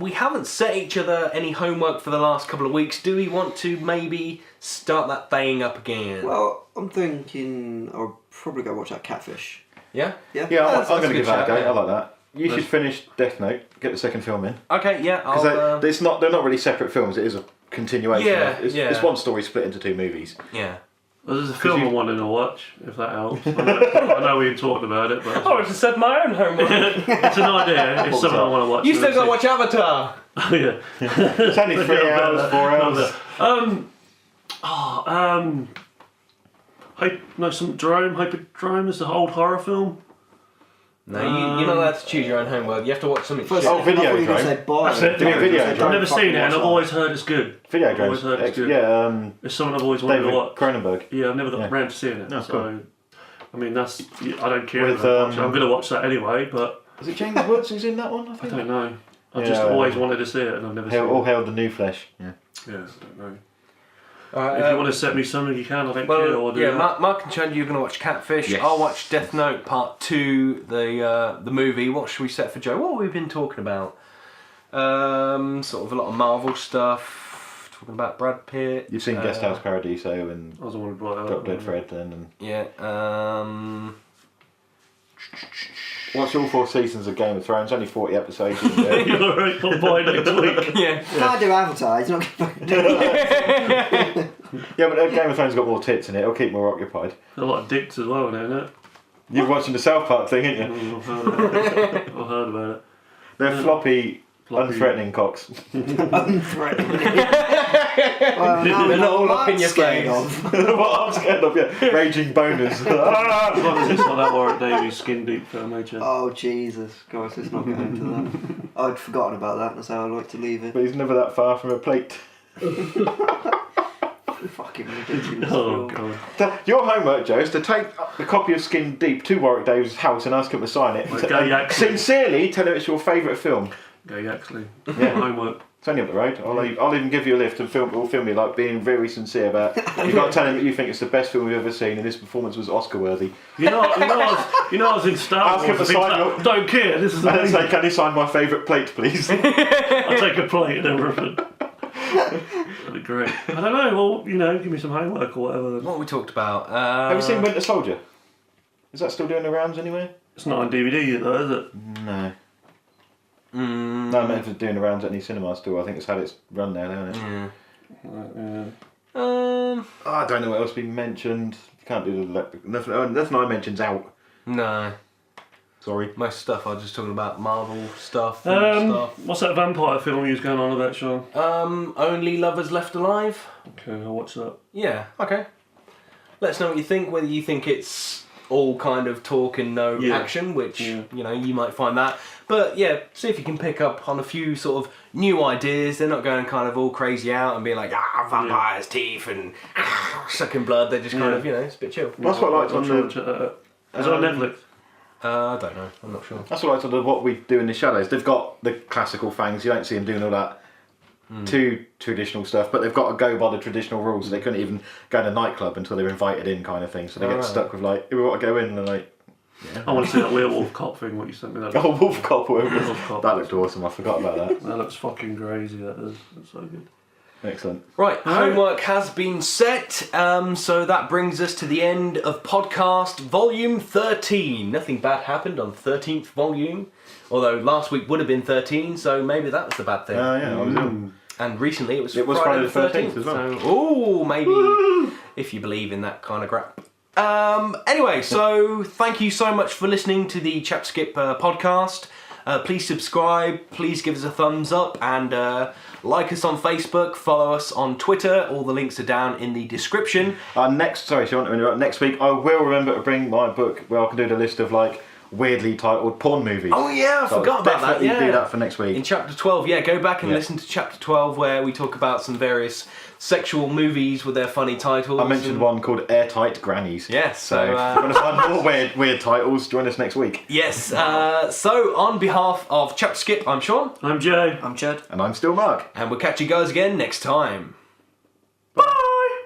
we haven't set each other any homework for the last couple of weeks. Do we want to maybe start that thing up again? Well, I'm thinking I'll probably go watch that Catfish. Yeah? Yeah. Yeah, I'm That's going a to good give that a go. shout, yeah. I like that. You should finish Death Note, get the second film in. Okay, yeah, I'll... Because they're not really separate films, it is a continuation. Yeah, It's one story split into two movies. yeah. Well, there's a film I wanted to watch, if that helps. I know we talked about it, but I just said my own homework. it's an idea. It's something I want to watch. You still got to watch Avatar. Oh yeah. It's only 3 hours, 4 hours. Hyperdrome is the old horror film. No, you're not allowed to choose your own homework. You have to watch something shit. Oh, Video Drone. That's it. Do you mean Video Drone? I've never seen it, and I've always heard it's good. Video I've always heard it's Drones. good. Yeah, It's something I've always wanted David to watch. Cronenberg. Yeah, I've never got Yeah. around to seeing it. No, so, cool. I mean, I don't care. With, that much. I'm going to watch that anyway, but Is it James Woods who's in that one, I I think? don't know. I've Yeah, just always wanted to see it, and I've never seen All it. hail the new flesh. Yeah. Yeah, I don't know. Alright, If you want to set me something, you can. I don't care. Or do yeah, that. Mark and Chad, you're going to watch Catfish. Yes. I'll watch Death Note Part 2, the movie. What should we set for Joe? What have we been talking about? Sort of a lot of Marvel stuff. Talking about Brad Pitt. You've seen Guest House Paradiso and I was want to brought it up. Drop Dead Fred then. And Yeah. watch all 4 seasons of Game of Thrones, only 40 episodes. You're right. I'll buy next week. Yeah. Can't do Avatar. He's not going to do it. Yeah, but Game of Thrones got more tits in it, it'll keep more occupied. A lot of dicks as well, isn't it? You're watching the South Park thing, aren't you? I've heard about it. They're floppy, unthreatening cocks. Unthreatening. Well, now They're not all what up in I'm your scared face. of. What I'm scared of, yeah. Raging boners. As long as it's not that Warwick Davies skin deep film, mate. Oh, Jesus. Guys, let's not get into that. I'd forgotten about that. That's how I like to leave it. But he's never that far from a plate. Fucking ridiculous. Oh, film. God. Your homework, Joe, is to take the copy of Skin Deep to Warwick Davis' house and ask him to sign it. Okay, yeah. Sincerely tell him it's your favourite film. Okay, actually. Yeah. Homework. It's only up the road. I'll even give you a lift and we'll film you like being very sincere about. You've got to tell him that you think it's the best film we've ever seen, and this performance was Oscar worthy. I was in Star Ask him Wars. to sign your- Don't care. This is And then amazing. say, can you sign my favourite plate, please? I'll take a plate and everything. That'd be great. I don't know. Well, give me some homework or whatever. What we talked about. Have you seen Winter Soldier? Is that still doing the rounds anywhere? It's not on DVD yet, though, is it? No. No, I meant for doing the rounds at any cinema still. I think it's had its run now, hasn't it? Yeah. I don't know what else we mentioned. You can't do nothing I mentioned's out. No. Sorry. Most stuff I was just talking about Marvel stuff. And stuff. What's that vampire film you was going on about, Sean? Only Lovers Left Alive. Okay, I'll watch that. Yeah. Okay. Let us know what you think. Whether you think it's all kind of talk and no action, which you might find that. But yeah, see if you can pick up on a few sort of new ideas. They're not going kind of all crazy out and being like vampires, teeth, and sucking blood. They're just kind of it's a bit chill. That's what I liked on the. Is it on Netflix? I don't know. I'm not sure. That's what I liked on the What We Do in the Shadows. They've got the classical fangs. You don't see them doing all that too traditional stuff, but they've got to go by the traditional rules. So they couldn't even go to a nightclub until they were invited in, kind of thing. So they get stuck with like, we want to go in, and they're like. Yeah. I want to see that werewolf cop thing. What you sent me that. Oh, Wolf Cop. Wolf Cop. That looked awesome. I forgot about that. That looks fucking crazy. That is. That's so good. Excellent. Right, homework has been set, so that brings us to the end of podcast volume 13. Nothing bad happened on 13th volume, although last week would have been 13, so maybe that was the bad thing. Yeah, I was ill. And recently it was Friday the 13th as well. So, maybe if you believe in that kind of crap. Anyway, so thank you so much for listening to the ChapterSkip podcast. Please subscribe, please give us a thumbs up, and like us on Facebook, follow us on Twitter. All the links are down in the description. Next week I will remember to bring my book where I can do the list of like weirdly titled porn movies. Oh yeah, I forgot about that. Yeah, do that for next week. In chapter 12, go back and listen to chapter 12 where we talk about some various sexual movies with their funny titles. I mentioned one called Airtight Grannies. Yes, so if you want to find more weird titles, join us next week. Yes, so on behalf of ChapterSkip, I'm Sean. I'm Jay. I'm Chad. And I'm still Mark. And we'll catch you guys again next time. Bye.